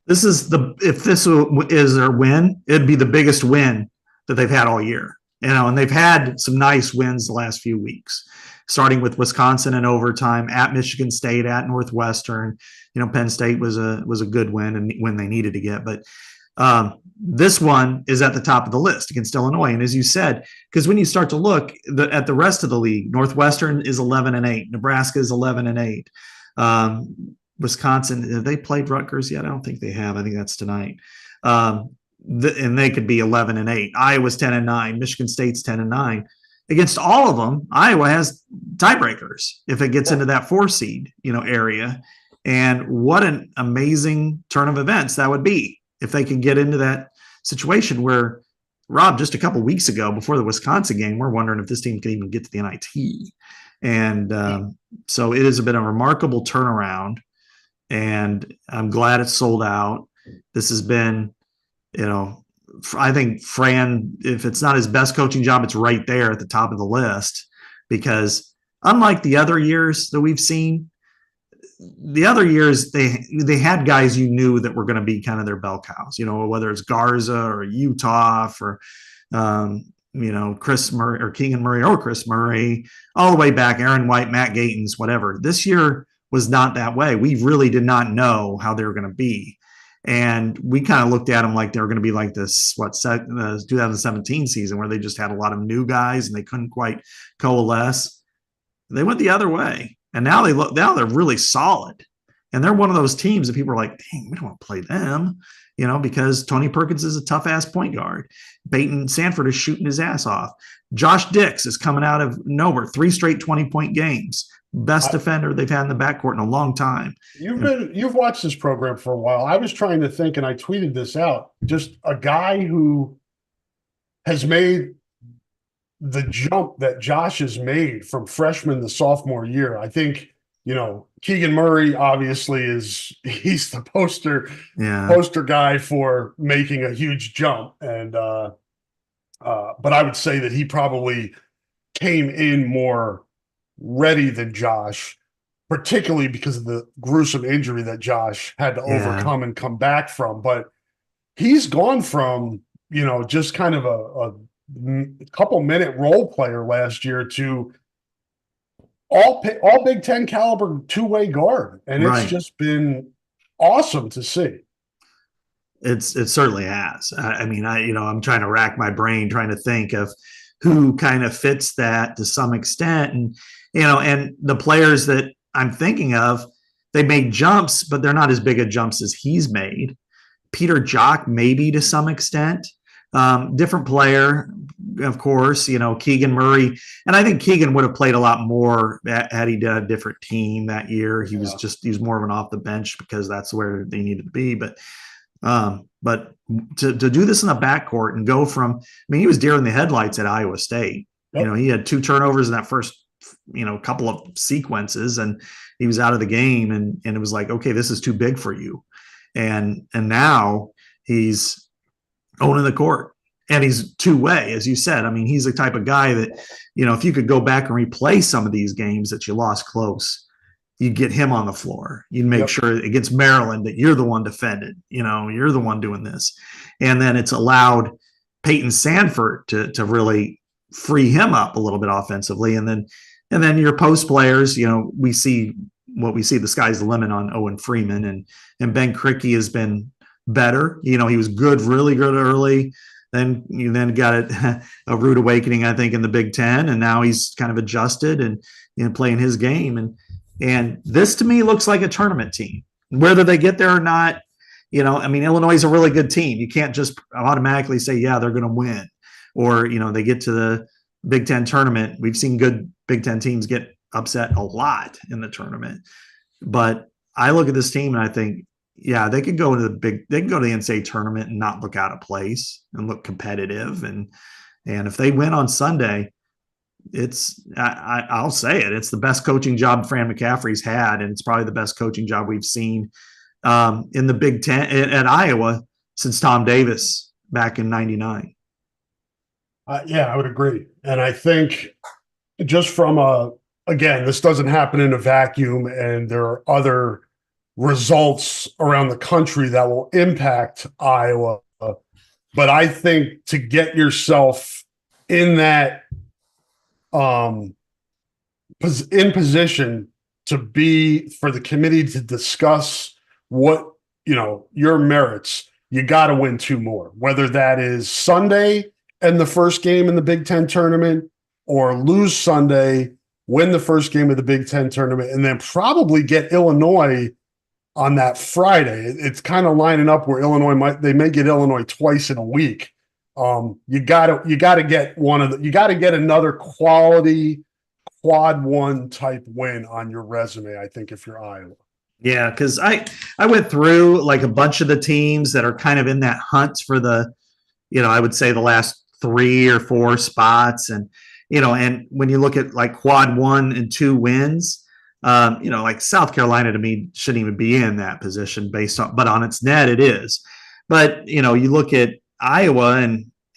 This is if this is their win, it'd be the biggest win that they've had all year. And they've had some nice wins the last few weeks, starting with Wisconsin in overtime, at Michigan State, at Northwestern. Penn State was a good win and when they needed to get, but this one is at the top of the list against Illinois. And as you said, because when you start to look at the rest of the league, Northwestern is 11-8, Nebraska is 11-8. Wisconsin, have they played Rutgers yet? I don't think they have. I think that's tonight. And they could be 11-8. Iowa's 10-9. Michigan State's 10-9. Against all of them, Iowa has tiebreakers if it gets into that 4 seed, area. And what an amazing turn of events that would be if they could get into that situation where, Rob, just a couple of weeks ago before the Wisconsin game, we're wondering if this team can even get to the NIT. And so it has been a remarkable turnaround. And I'm glad it's sold out. This has been, I think Fran, if it's not his best coaching job, it's right there at the top of the list, because unlike the other years that we've seen, the other years they had guys you knew that were going to be kind of their bell cows, whether it's Garza or Utah or, Chris Murray or Keegan Murray or Chris Murray, all the way back, Aaron White, Matt Gatens, whatever. This year was not that way. We really did not know how they were going to be. And we kind of looked at them like they were going to be like this, 2017 season where they just had a lot of new guys and they couldn't quite coalesce. They went the other way. And now they're really solid. And they're one of those teams that people are like, dang, we don't want to play them, because Tony Perkins is a tough ass point guard. Peyton Sanford is shooting his ass off. Josh Dix is coming out of nowhere, 3 straight 20-point games. Best defender they've had in the backcourt in a long time. You've watched this program for a while. I was trying to think, and I tweeted this out. Just a guy who has made the jump that Josh has made from freshman to sophomore year. I think, Keegan Murray obviously he's the poster guy for making a huge jump. And but I would say that he probably came in more ready than Josh, particularly because of the gruesome injury that Josh had to overcome and come back from. But he's gone from, just kind of a couple minute role player last year to all Big Ten caliber 2-way guard. And it's just been awesome to see. It certainly has. I'm trying to rack my brain, trying to think of who kind of fits that to some extent. And the players that I'm thinking of, they made jumps, but they're not as big of jumps as he's made. Peter Jock, maybe to some extent, different player, of course, Keegan Murray. And I think Keegan would have played a lot more had he done a different team that year. He was more of an off the bench because that's where they needed to be. But to do this in the backcourt and go from, he was deer in the headlights at Iowa State. Yep. He had 2 turnovers in that first, couple of sequences, and he was out of the game. And it was like, okay, this is too big for you. And now he's owning the court, and he's 2-way, as you said. He's the type of guy that, if you could go back and replay some of these games that you lost close, you get him on the floor. You make sure against Maryland that you're the one defended, you're the one doing this. And then it's allowed Peyton Sanford to really free him up a little bit offensively. And then your post players, we see the sky's the limit on Owen Freeman, and Ben Krikke has been better. He was good, really good early. Then you got a rude awakening, I think, in the Big Ten, and now he's kind of adjusted and playing his game. And this to me looks like a tournament team. Whether they get there or not, Illinois is a really good team. You can't just automatically say, yeah, they're going to win, or they get to the Big Ten tournament. We've seen good Big Ten teams get upset a lot in the tournament, but I look at this team and I think, yeah, they could go to the NCAA tournament and not look out of place and look competitive. And if they win on Sunday, I'll say it. It's the best coaching job Fran McCaffrey's had, and it's probably the best coaching job we've seen in the Big Ten at Iowa since Tom Davis back in '99. Yeah, I would agree. And I think just again, this doesn't happen in a vacuum, and there are other results around the country that will impact Iowa. But I think to get yourself in that um, in position to be for the committee to discuss what your merits, you got to win two more, whether that is Sunday and the first game in the Big Ten tournament, or lose Sunday, win the first game of the Big Ten tournament, and then probably get Illinois on that Friday. It's kind of lining up where they may get Illinois twice in a week. You got to get another quality quad one type win on your resume, I think, if you're Iowa. Yeah, because I went through like a bunch of the teams that are kind of in that hunt for the, I would say the last 3 or 4 spots. And, and when you look at like quad 1 and 2 wins, like South Carolina to me shouldn't even be in that position but on its net it is. But, you look at Iowa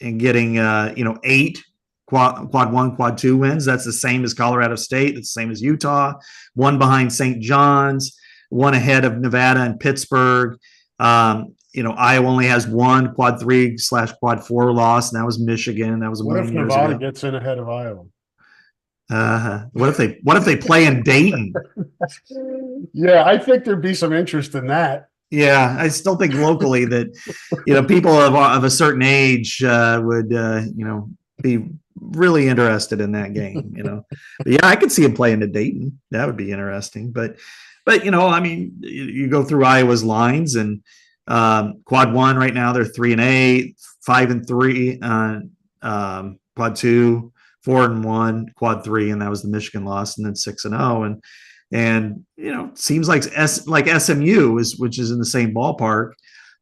and getting, 8 quad 1, quad 2 wins. That's the same as Colorado State. That's the same as Utah. 1 behind St. John's, 1 ahead of Nevada and Pittsburgh. Iowa only has 1 quad 3/quad 4 loss, and that was Michigan. That was what if Nevada gets in ahead of Iowa? What if they play in Dayton? Yeah, I think there'd be some interest in that. Yeah, I still think locally that people of a certain age would be really interested in that game. But yeah, I could see him playing at Dayton. That would be interesting. But I mean, you go through Iowa's lines, and quad 1 right now they're 3-8, 5-3, quad 2, 4-1, quad 3, and that was the Michigan loss, and then 6-0, and seems like SMU which is in the same ballpark,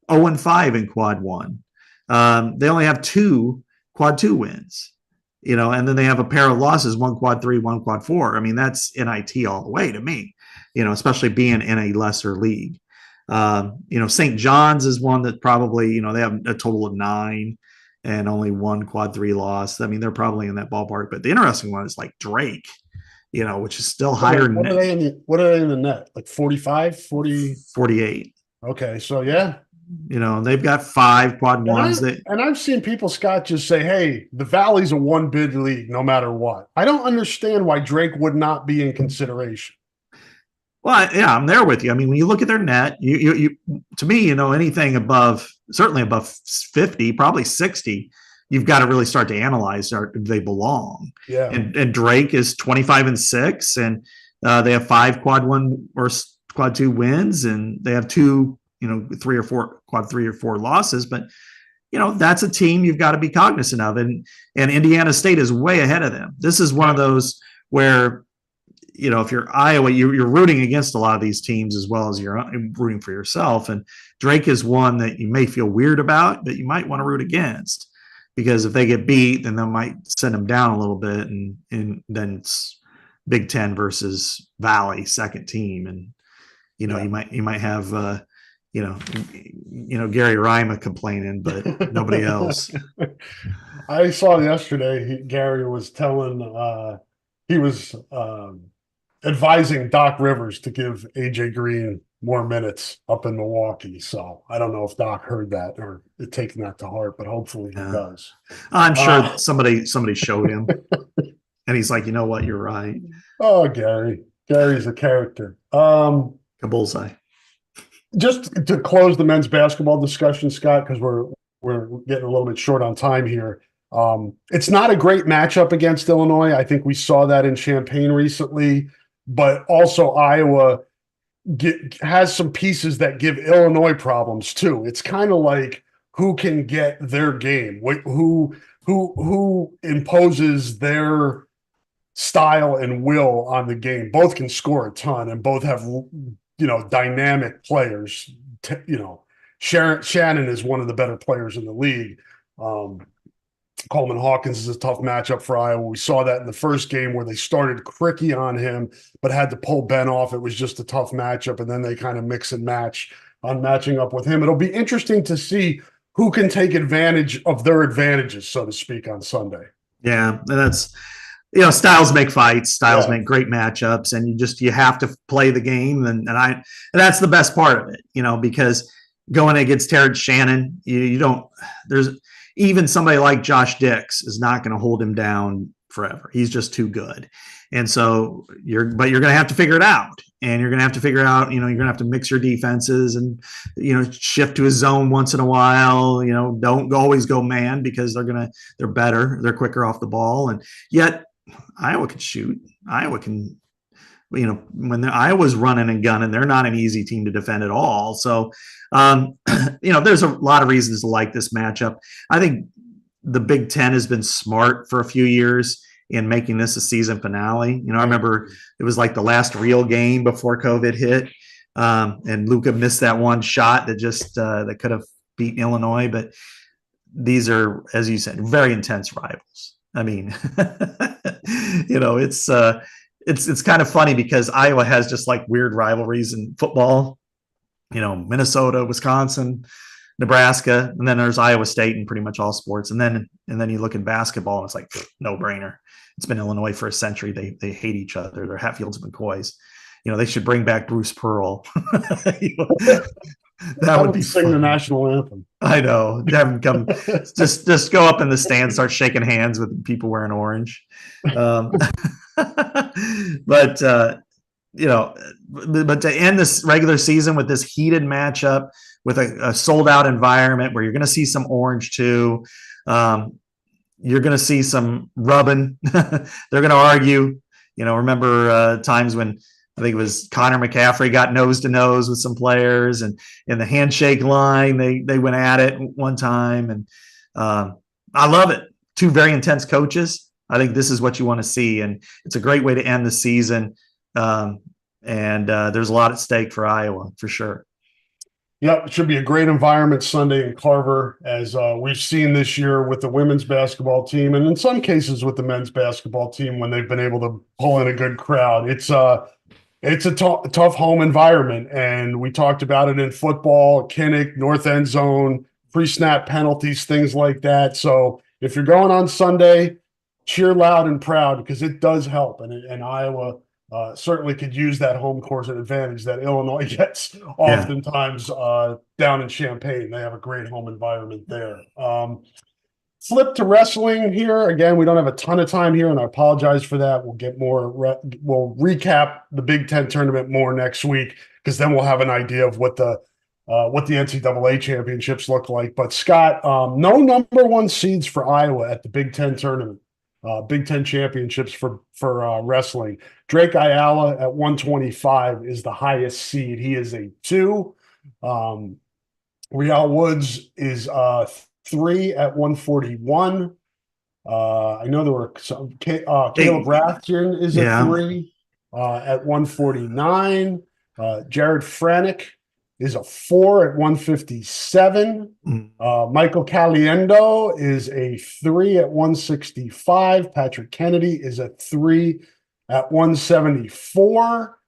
0-5 in quad 1. They only have 2 quad 2 wins, and then they have a pair of losses, 1 quad 3, 1 quad 4. I mean, that's NIT all the way to me, especially being in a lesser league. St. John's is one that probably, they have a total of 9 and only 1 quad 3 loss. I mean, they're probably in that ballpark. But the interesting one is like Drake, which is still higher. What are they in the net? Like 45, 40? 48. Okay, so yeah. They've got 5 quad 1s. And I've seen people, Scott, just say, hey, the Valley's a 1 bid league no matter what. I don't understand why Drake would not be in consideration. Well, yeah, I'm there with you. I mean, when you look at their net, you to me, anything certainly above 50, probably 60, you've got to really start to analyze, do they belong? Yeah. And Drake is 25-6, and they have 5 quad 1 or quad 2 wins, and they have 2, 3 or 4 quad 3 or 4 losses. But that's a team you've got to be cognizant of, and Indiana State is way ahead of them. This is one of those where, if you're Iowa, you're rooting against a lot of these teams as well as you're rooting for yourself. And Drake is one that you may feel weird about, but you might want to root against, because if they get beat, then they might send them down a little bit, and then it's Big Ten versus Valley, second team, and you might have Gary Rima complaining, but nobody else. I saw yesterday Gary was telling he was advising Doc Rivers to give AJ Green more minutes up in Milwaukee. So I don't know if Doc heard that or taking that to heart, but hopefully he does. I'm sure somebody showed him, and he's like, you know what, you're right. Oh, Gary's a character. A bullseye. Just to close the men's basketball discussion, Scott, because we're getting a little bit short on time here. It's not a great matchup against Illinois. I think we saw that in Champaign recently, but also Iowa has some pieces that give Illinois problems too. It's kind of like who can get their game, who imposes their style and will on the game. Both can score a ton, and both have dynamic players. Shannon is one of the better players in the league. Coleman Hawkins is a tough matchup for Iowa. We saw that in the first game where they started Cricky on him, but had to pull Ben off. It was just a tough matchup, and then they kind of mix and match on matching up with him. It'll be interesting to see who can take advantage of their advantages, so to speak, on Sunday. Yeah, and that's styles make fights, styles make great matchups, and you have to play the game, and that's the best part of it, because going against Terrence Shannon, you don't. There's even somebody like Josh Dix is not going to hold him down forever. He's just too good, and so you're going to have to figure it out, and you're going to have to figure out, you're going to have to mix your defenses and shift to a zone once in a while. Don't always go man because they're better, they're quicker off the ball, and yet Iowa can shoot. Iowa can. When Iowa's running and gunning, they're not an easy team to defend at all. So, there's a lot of reasons to like this matchup. I think the Big Ten has been smart for a few years in making this a season finale. I remember it was like the last real game before COVID hit, and Luka missed that one shot that could have beaten Illinois. But these are, as you said, very intense rivals. I mean, it's kind of funny because Iowa has just like weird rivalries in football, Minnesota, Wisconsin, Nebraska, and then there's Iowa State in pretty much all sports. And then you look at basketball and it's like no brainer. It's been Illinois for a century. They hate each other. They're Hatfields and McCoys. They should bring back Bruce Pearl. That would be sing fun. The national anthem. I know. Have him come, just go up in the stand, start shaking hands with people wearing orange. But to end this regular season with this heated matchup, with a sold out environment where you're going to see some orange too, you're going to see some rubbing. They're going to argue. Remember times when I think it was Connor McCaffrey got nose to nose with some players, and in the handshake line, they went at it one time. And I love it. Two very intense coaches. I think this is what you want to see, and it's a great way to end the season. And there's a lot at stake for Iowa, for sure. Yep, it should be a great environment Sunday in Carver, as we've seen this year with the women's basketball team, and in some cases with the men's basketball team when they've been able to pull in a good crowd. It's a tough home environment, and we talked about it in football, Kinnick, North End Zone, pre-snap penalties, things like that. So if you're going on Sunday, cheer loud and proud, because it does help, and Iowa certainly could use that home court advantage that Illinois gets oftentimes down in Champaign. They have a great home environment there. Flip to wrestling here. Again, we don't have a ton of time here, and I apologize for that. We'll get more. We'll recap the Big Ten tournament more next week, because then we'll have an idea of what the NCAA championships look like. But Scott, no number one seeds for Iowa at the Big Ten tournament. Big Ten championships for wrestling. Drake Ayala at 125 is the highest seed. He is a 2. Real Woods is 3 at 141. I know there were some. Caleb Rathjen is a 3 at 149. Jared Franick is a 4 at 157. Michael Caliendo is a 3 at 165. Patrick Kennedy is a 3 at 174.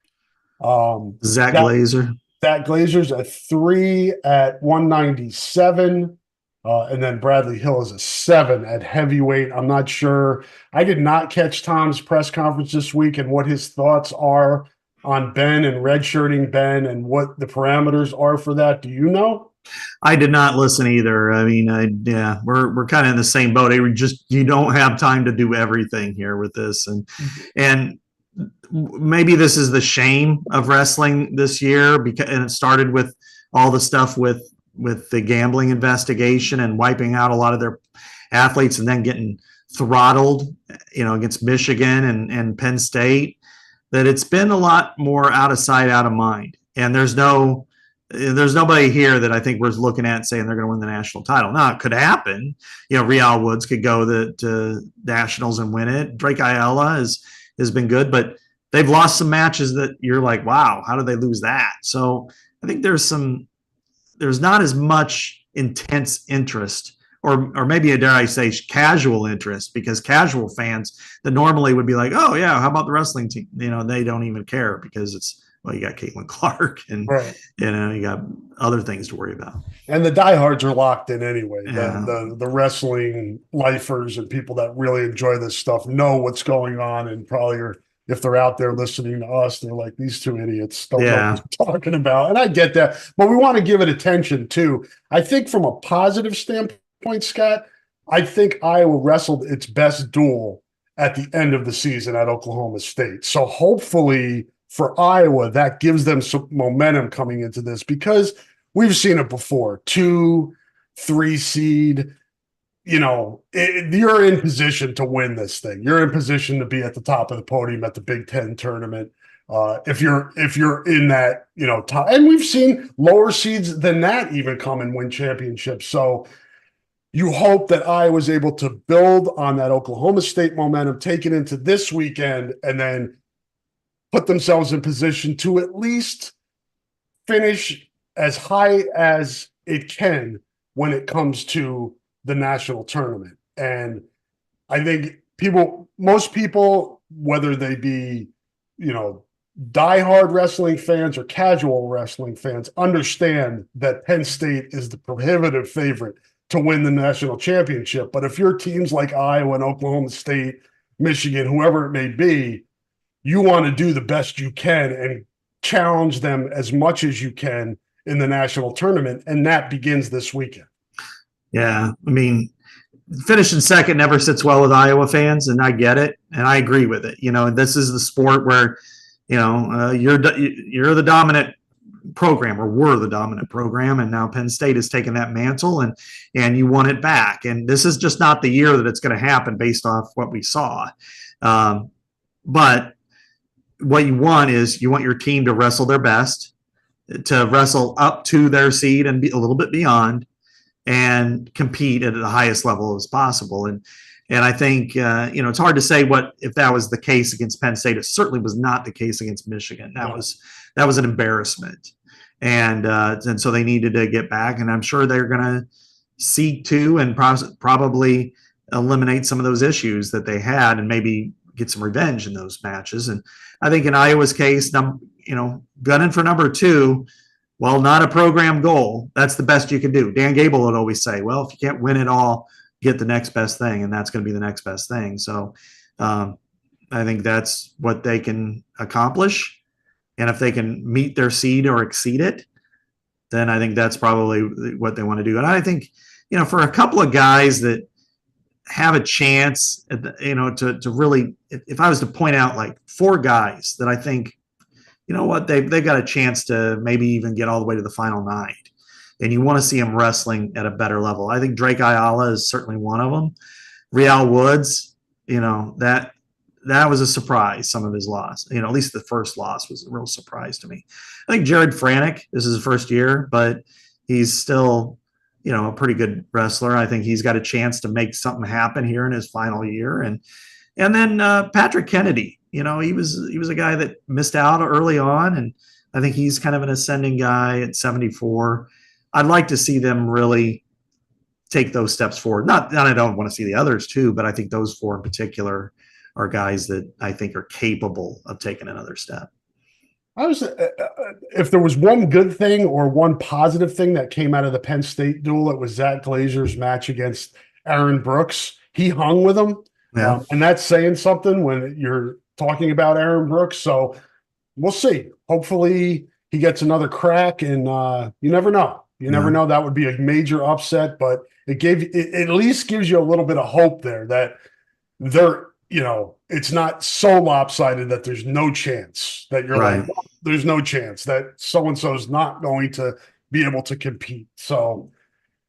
Zach Glazer. Zach Glazer's a 3 at 197. And then Bradley Hill is a 7 at heavyweight. I'm not sure. I did not catch Tom's press conference this week and what his thoughts are on Ben and redshirting Ben and what the parameters are for that. Do you know? I did not listen either. I mean, we're kind of in the same boat. You don't have time to do everything here with this, and maybe this is the shame of wrestling this year, and it started with all the stuff with the gambling investigation and wiping out a lot of their athletes, and then getting throttled, against Michigan and Penn State. That it's been a lot more out of sight, out of mind. And there's nobody here that I think we're looking at saying they're going to win the national title. Now, it could happen. Real Woods could go to nationals and win it. Drake Ayala has been good, but they've lost some matches that you're like, wow, how did they lose that? So I think there's not as much intense interest, or maybe, dare I say, casual interest, because casual fans that normally would be like, oh yeah, how about the wrestling team? They don't even care because it's well, you got Caitlin Clark, and Right. you got other things to worry about. And the diehards are locked in anyway. Yeah. The wrestling lifers and people that really enjoy this stuff know what's going on, and probably are, if they're out there listening to us, they're like, these two idiots don't know what they're talking about. And I get that, but we want to give it attention too. I think from a positive standpoint, Scott, I think Iowa wrestled its best duel at the end of the season at Oklahoma State. So hopefully for Iowa, that gives them some momentum coming into this, because we've seen it before. 2, 3 seed, you're in position to win this thing. You're in position to be at the top of the podium at the Big Ten tournament. If you're in that, top, and we've seen lower seeds than that even come and win championships. So you hope that Iowa's able to build on that Oklahoma State momentum, take it into this weekend, and then put themselves in position to at least finish as high as it can when it comes to the national tournament. And I think most people, whether they be, diehard wrestling fans or casual wrestling fans, understand that Penn State is the prohibitive favorite to win the national championship. But if you're teams like Iowa and Oklahoma State, Michigan, whoever it may be, you want to do the best you can and challenge them as much as you can in the national tournament. And that begins this weekend. Yeah. I mean, finishing second never sits well with Iowa fans, and I get it. And I agree with it. This is the sport where, you're the dominant program, or were the dominant program, and now Penn State has taken that mantle, and you want it back. And this is just not the year that it's going to happen based off what we saw. But what you want is you want your team to wrestle their best, to wrestle up to their seed and be a little bit beyond, and compete at the highest level as possible. And I think it's hard to say if that was the case against Penn State. It certainly was not the case against Michigan. That was an embarrassment, and so they needed to get back. And I'm sure they're going to seek to and probably eliminate some of those issues that they had, and maybe get some revenge in those matches. And I think in Iowa's case, gunning for number 2, well, not a program goal. That's the best you can do. Dan Gable would always say, well, if you can't win it all, get the next best thing, and that's going to be the next best thing. So I think that's what they can accomplish. And if they can meet their seed or exceed it, then I think that's probably what they want to do. And I think, for a couple of guys that have a chance, to really, if I was to point out like 4 guys that I think, they've got a chance to maybe even get all the way to the final 9, and you want to see them wrestling at a better level. I think Drake Ayala is certainly one of them. Real Woods, that was a surprise, some of his loss. At least the first loss was a real surprise to me. I think Jared Franick, this is his first year, but he's still, a pretty good wrestler. I think he's got a chance to make something happen here in his final year. And then Patrick Kennedy, he was a guy that missed out early on, and I think he's kind of an ascending guy at 74. I'd like to see them really take those steps forward. Not I don't want to see the others too, but I think those 4 in particular are guys that I think are capable of taking another step. If there was one good thing or one positive thing that came out of the Penn State duel, it was Zach Glazer's match against Aaron Brooks. He hung with him. Yeah. And that's saying something when you're talking about Aaron Brooks. So we'll see. Hopefully he gets another crack, and you never know. You never know. That would be a major upset, but it at least gives you a little bit of hope there that it's not so lopsided that there's no chance that you're right. like, well, there's no chance that so-and-so is not going to be able to compete. So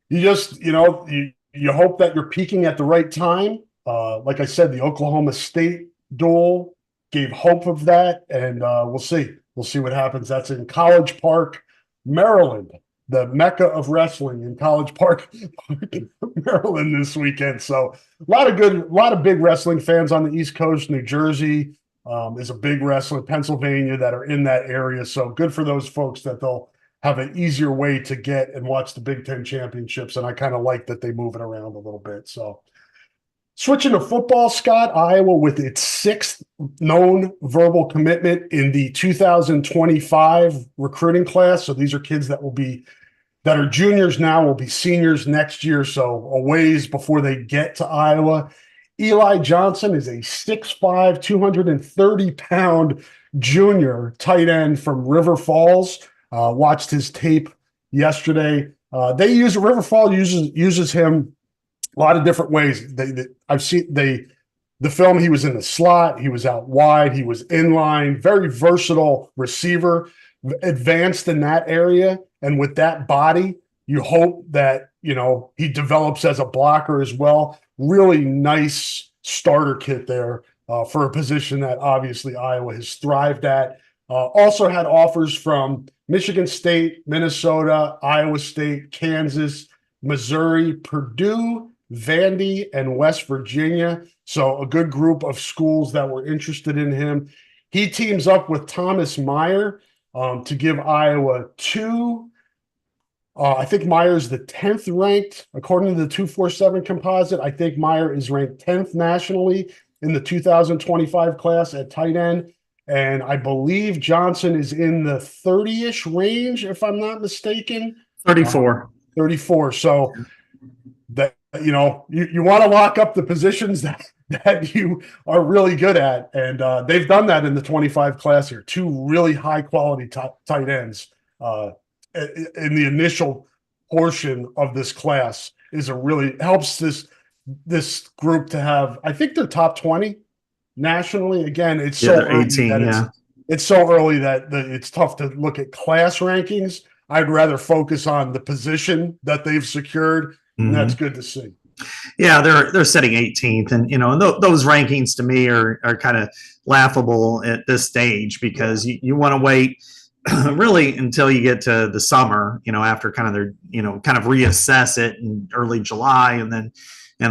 you just, you hope that you're peaking at the right time. Like I said, the Oklahoma State duel gave hope of that, and we'll see. We'll see what happens. That's in College Park, Maryland, the mecca of wrestling in College Park, Maryland this weekend. So a lot of big wrestling fans on the East Coast. New Jersey is a big wrestling, Pennsylvania, that are in that area. So good for those folks that they'll have an easier way to get and watch the Big Ten championships. And I kind of like that they move it around a little bit. So switching to football, Scott, Iowa with its 6th known verbal commitment in the 2025 recruiting class. So these are kids that are juniors now, will be seniors next year. So a ways before they get to Iowa. Eli Johnson is a 6'5", 230-pound junior tight end from River Falls. Watched his tape yesterday. River Falls uses him a lot of different ways. I've seen the film. He was in the slot, he was out wide, he was in line. Very versatile receiver, advanced in that area, and with that body, you hope that he develops as a blocker as well. Really nice starter kit there for a position that obviously Iowa has thrived at. Also had offers from Michigan State, Minnesota, Iowa State, Kansas, Missouri, Purdue, Vandy, and West Virginia. So a good group of schools that were interested in him. He teams up with Thomas Meyer to give Iowa two. I think Meyer is the 10th ranked, according to the 247 composite. I think Meyer is ranked 10th nationally in the 2025 class at tight end. And I believe Johnson is in the 30-ish range, if I'm not mistaken. 34. 34. So that you want to lock up the positions that you are really good at. And they've done that in the 25 class here. Two really high quality tight ends in the initial portion of this class helps this group to have, I think they're top 20 nationally. Again, it's so early 18, that it's so early that it's tough to look at class rankings. I'd rather focus on the position that they've secured, and that's good to see. Yeah, they're sitting 18th, and those rankings to me are kind of laughable at this stage, because you want to wait really until you get to the summer, after kind of their, kind of reassess it in early July and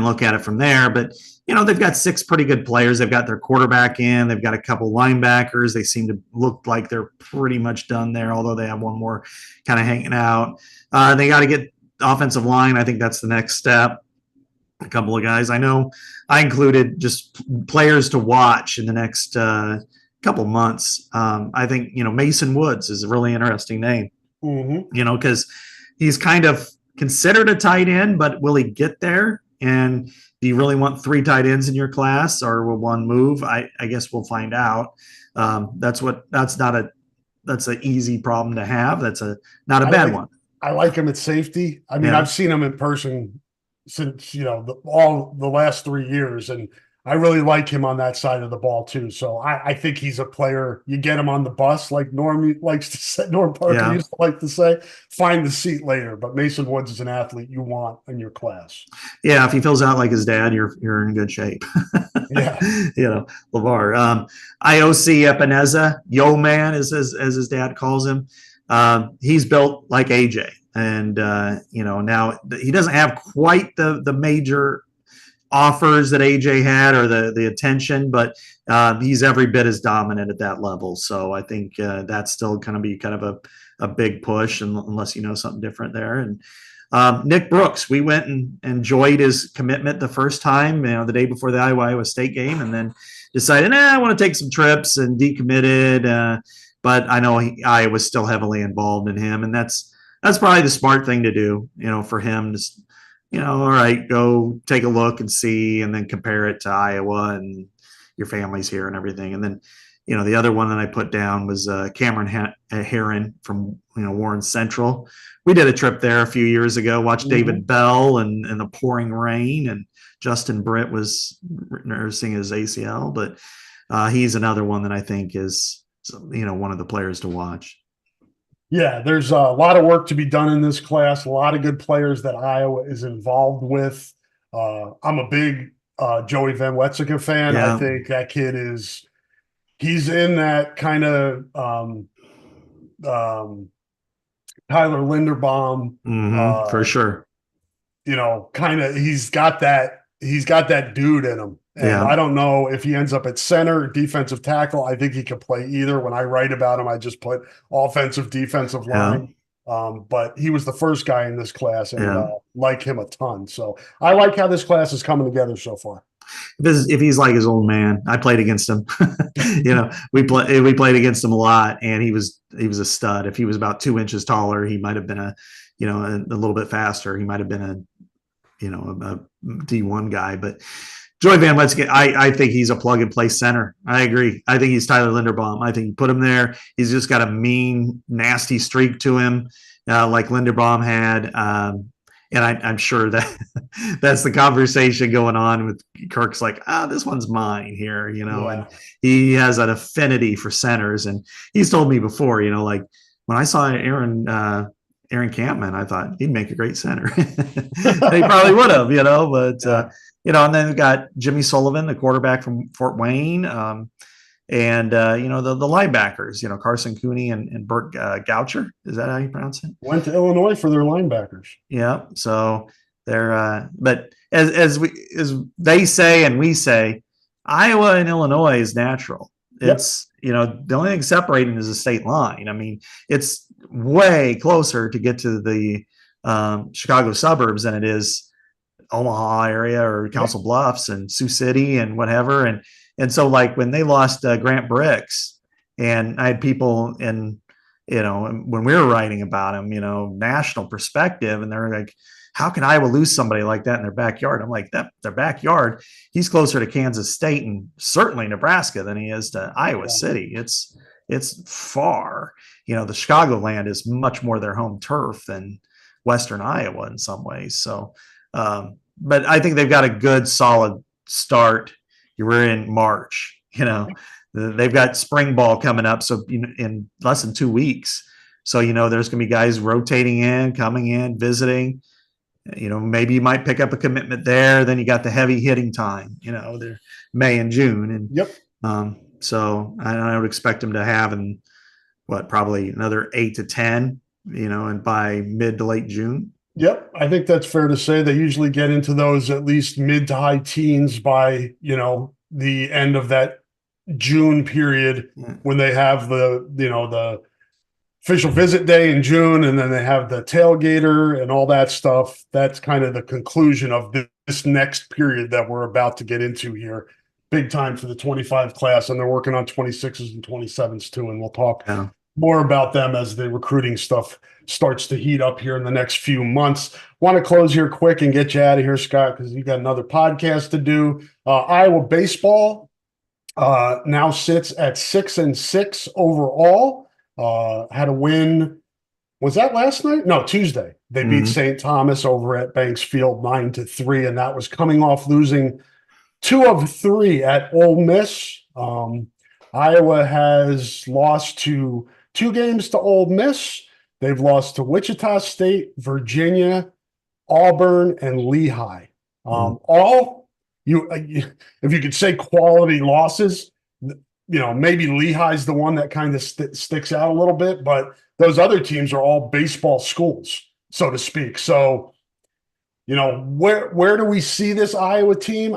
look at it from there. But, they've got 6 pretty good players. They've got their quarterback in, they've got a couple linebackers. They seem to look like they're pretty much done there, although they have one more kind of hanging out. They got to get offensive line. I think that's the next step. A couple of guys. I know I included just players to watch in the next couple months. I think Mason Woods is a really interesting name. Because he's kind of considered a tight end, but will he get there? And do you really want 3 tight ends in your class, or will one move? I guess we'll find out. That's an easy problem to have. That's not a bad one. I like him at safety. I mean, I've seen him in person since all the last 3 years, and I really like him on that side of the ball too. So I think he's a player. You get him on the bus, like Norm likes to say. Norm Parker used to like to say, "Find the seat later." But Mason Woods is an athlete you want in your class. Yeah, if he fills out like his dad, you're in good shape. Yeah, LeVar. IOC Epineza, Yo Man, as his dad calls him. He's built like AJ, and now he doesn't have quite the major offers that AJ had, or the attention, but he's every bit as dominant at that level. So I think that's still going to be kind of a big push, unless something different there. And Nick Brooks, we went and enjoyed his commitment the first time, the day before the Iowa State game, and then decided, I want to take some trips, and decommitted. But I know I was still heavily involved in him, and that's probably the smart thing to do, for him. Just, all right, go take a look and see, and then compare it to Iowa, and your family's here and everything. And then, the other one that I put down was Cameron Herron from Warren Central. We did a trip there a few years ago. Watched David Bell and the pouring rain, and Justin Britt was nursing his ACL, but he's another one that I think is one of the players to watch. Yeah, there's a lot of work to be done in this class. A lot of good players that Iowa is involved with. I'm a big Joey Van Wetzike fan. I think that kid he's in that kind of Tyler Linderbaum. For sure. Kind of he's got that dude in him. And I don't know if he ends up at center or defensive tackle. I think he could play either. When I write about him, I just put offensive, defensive line. But he was the first guy in this class, and like him a ton. So I like how this class is coming together so far. if he's like his old man. I played against him. We played against him a lot, and he was a stud. If he was about 2 inches taller, he might have been a little bit faster. He might have been a D1 guy. But Joey Van Wetzke, I think he's a plug and play center. I agree. I think he's Tyler Linderbaum. I think you put him there. He's just got a mean, nasty streak to him, like Linderbaum had. And I'm sure that that's the conversation going on with Kirk's like, this one's mine here, and he has an affinity for centers. And he's told me before, like when I saw Aaron Campman, I thought he'd make a great center. He probably would have, but and then we got Jimmy Sullivan, the quarterback from Fort Wayne. And the linebackers, Carson Cooney and Burt Goucher. Is that how you pronounce it? Went to Illinois for their linebackers. Yeah. So they're but as they say and we say, Iowa and Illinois is natural. It's the only thing separating is the state line. I mean, it's way closer to get to the Chicago suburbs than it is Omaha area or Council Bluffs and Sioux City and whatever. And so, like when they lost Grant Bricks, and I had people in, when we were writing about him, national perspective, and they're like, how can Iowa lose somebody like that in their backyard? I'm like, their backyard, he's closer to Kansas State and certainly Nebraska than he is to Iowa City. It's far. The Chicagoland is much more their home turf than Western Iowa in some ways. So, but I think they've got a good, solid start. We're in March, they've got spring ball coming up. So in less than 2 weeks. So, there's going to be guys rotating in, coming in, visiting, maybe you might pick up a commitment there. Then you got the heavy hitting time, they're May and June. And so I would expect them to have probably another 8 to 10, and by mid to late June. Yep, I think that's fair to say. They usually get into those at least mid to high teens by, the end of that June period when they have the official visit day in June, and then they have the tailgater and all that stuff. That's kind of the conclusion of this next period that we're about to get into here. Big time for the 25 class, and they're working on 26s and 27s too, and we'll talk more about them as the recruiting stuff starts to heat up here in the next few months. Want to close here quick and get you out of here, Scott, because you got another podcast to do. Iowa baseball now sits at 6-6 overall. Had a win. Was that last night? No, Tuesday. They beat St. Thomas over at Banks Field 9-3, and that was coming off losing 2 of 3 at Ole Miss. Iowa has lost 2 games to Ole Miss. They've lost to Wichita State, Virginia, Auburn, and Lehigh. All if you could say quality losses, maybe Lehigh's the one that kind of sticks out a little bit, but those other teams are all baseball schools, so to speak. So, where do we see this Iowa team?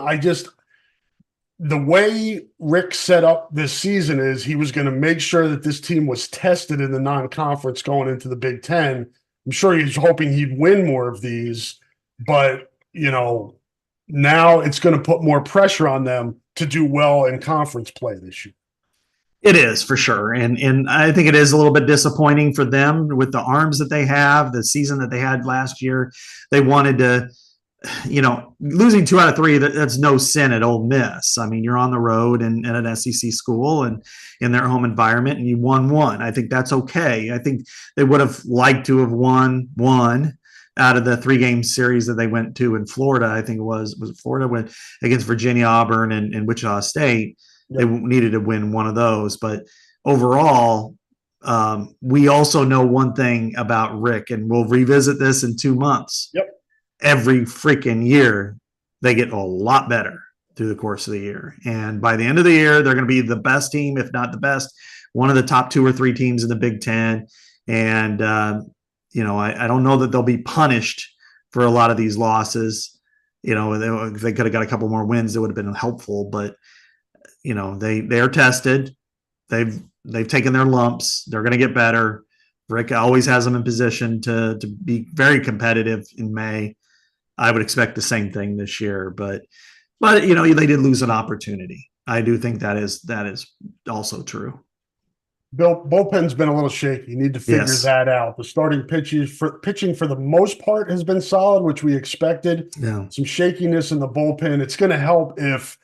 The way Rick set up this season is he was going to make sure that this team was tested in the non-conference going into the Big Ten. I'm sure he's hoping he'd win more of these, but, now it's going to put more pressure on them to do well in conference play this year. It is for sure. And I think it is a little bit disappointing for them with the arms that they have, the season that they had last year. They wanted to, losing 2 out of 3, that's no sin at Ole Miss. I mean, you're on the road and at an SEC school and in their home environment, and you won 1. I think that's okay. I think they would have liked to have won 1 out of the 3-game series that they went to in Florida. I think it was Florida went against Virginia, Auburn, and Wichita State. They needed to win one of those. But overall, we also know one thing about Rick, and we'll revisit this in 2 months. Every freaking year, they get a lot better through the course of the year. And by the end of the year, they're going to be the best team, if not the best, one of the top 2 or 3 teams in the Big Ten. And, I don't know that they'll be punished for a lot of these losses. If they could have got a couple more wins, it would have been helpful. But, they are tested. They've taken their lumps. They're going to get better. Rick always has them in position to be very competitive in May. I would expect the same thing this year, but But they did lose an opportunity. I do think that is also true. Bullpen's been a little shaky. You need to figure Yes. that out. The starting pitching for the most part has been solid, which we expected. Yeah. Some shakiness in the bullpen. It's going to help if,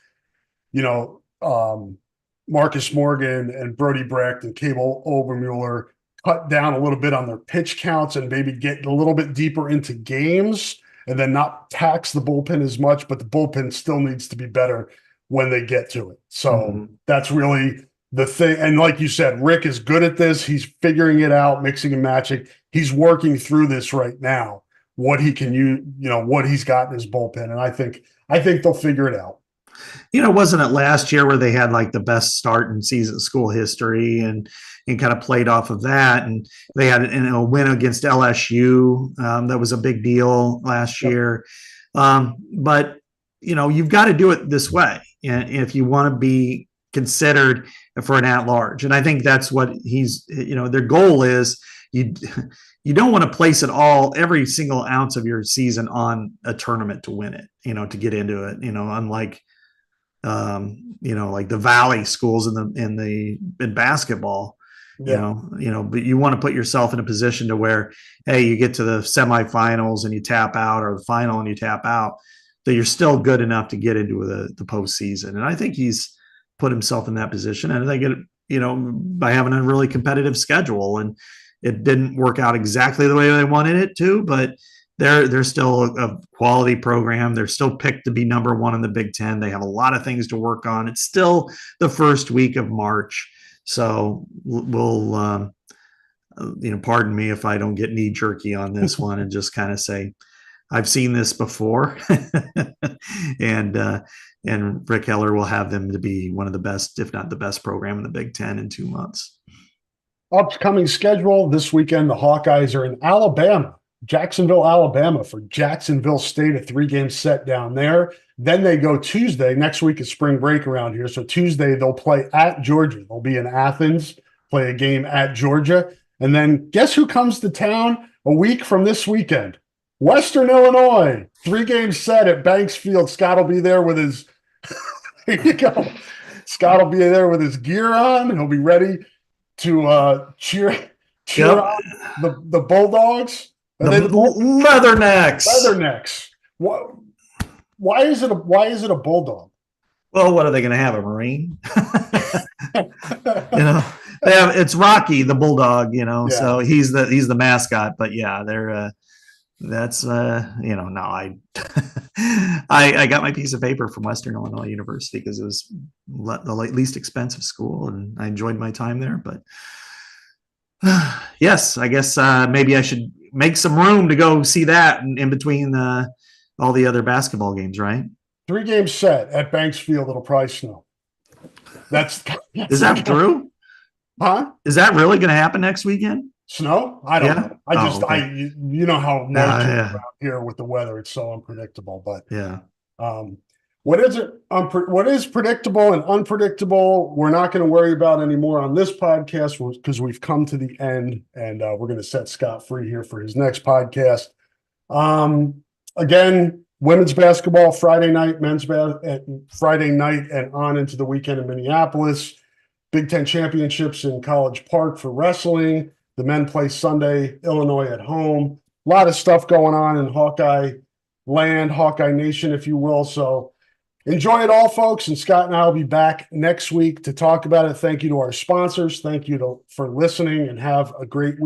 Marcus Morgan and Brody Brecht and Cable Obermueller cut down a little bit on their pitch counts and maybe get a little bit deeper into games and then not tax the bullpen as much, but the bullpen still needs to be better when they get to it. So that's really the thing. And like you said, Rick is good at this. He's figuring it out, mixing and matching. He's working through this right now, what he can use, what he's got in his bullpen. And I think they'll figure it out. Wasn't it last year where they had like the best start in season school history and kind of played off of that? And they had a win against LSU. That was a big deal last year. But, you've got to do it this way if you want to be considered for an at-large. And I think that's what their goal is. You don't want to place it every single ounce of your season on a tournament to win it, to get into it, unlike, like the Valley schools in basketball, but you want to put yourself in a position to where, hey, you get to the semifinals and you tap out, or the final and you tap out, that you're still good enough to get into the postseason. And I think he's put himself in that position. And I think by having a really competitive schedule, and it didn't work out exactly the way they wanted it to, but they're still a quality program. They're still picked to be number one in the Big Ten. They have a lot of things to work on. It's still the first week of March. So we'll, pardon me if I don't get knee jerky on this one and just kind of say, I've seen this before. and Rick Heller will have them to be one of the best, if not the best program in the Big Ten in 2 months. Upcoming schedule this weekend, the Hawkeyes are in Jacksonville, Alabama for Jacksonville State, a 3-game set down there. Then they go Tuesday. Next week is spring break around here. So Tuesday they'll play at Georgia. They'll be in Athens, play a game at Georgia. And then guess who comes to town a week from this weekend? Western Illinois, 3-game set at Banks Field. Scott will be there with his there you go. Scott will be there with his gear on. He'll be ready to cheer on the Bulldogs. The Leathernecks. Leathernecks. Why is it a Bulldog? Well, what are they going to have? A Marine? It's Rocky the Bulldog. So he's the mascot. But yeah, they're that's no, I got my piece of paper from Western Illinois University because it was the least expensive school, and I enjoyed my time there. But yes, I guess maybe I should make some room to go see that in between all the other basketball games, right? 3-game set at Banks Field. It'll probably snow. Is that true? Huh? Is that really going to happen next weekend? Snow? I don't know. Okay. You know how much around here with the weather, it's so unpredictable. But yeah, what is predictable and unpredictable, we're not going to worry about anymore on this podcast because we've come to the end, and we're going to set Scott free here for his next podcast. Again, women's basketball Friday night, Friday night, and on into the weekend in Minneapolis. Big Ten championships in College Park for wrestling. The men play Sunday, Illinois at home. A lot of stuff going on in Hawkeye land, Hawkeye Nation, if you will. So enjoy it all, folks. And Scott and I will be back next week to talk about it. Thank you to our sponsors. Thank you for listening, and have a great week.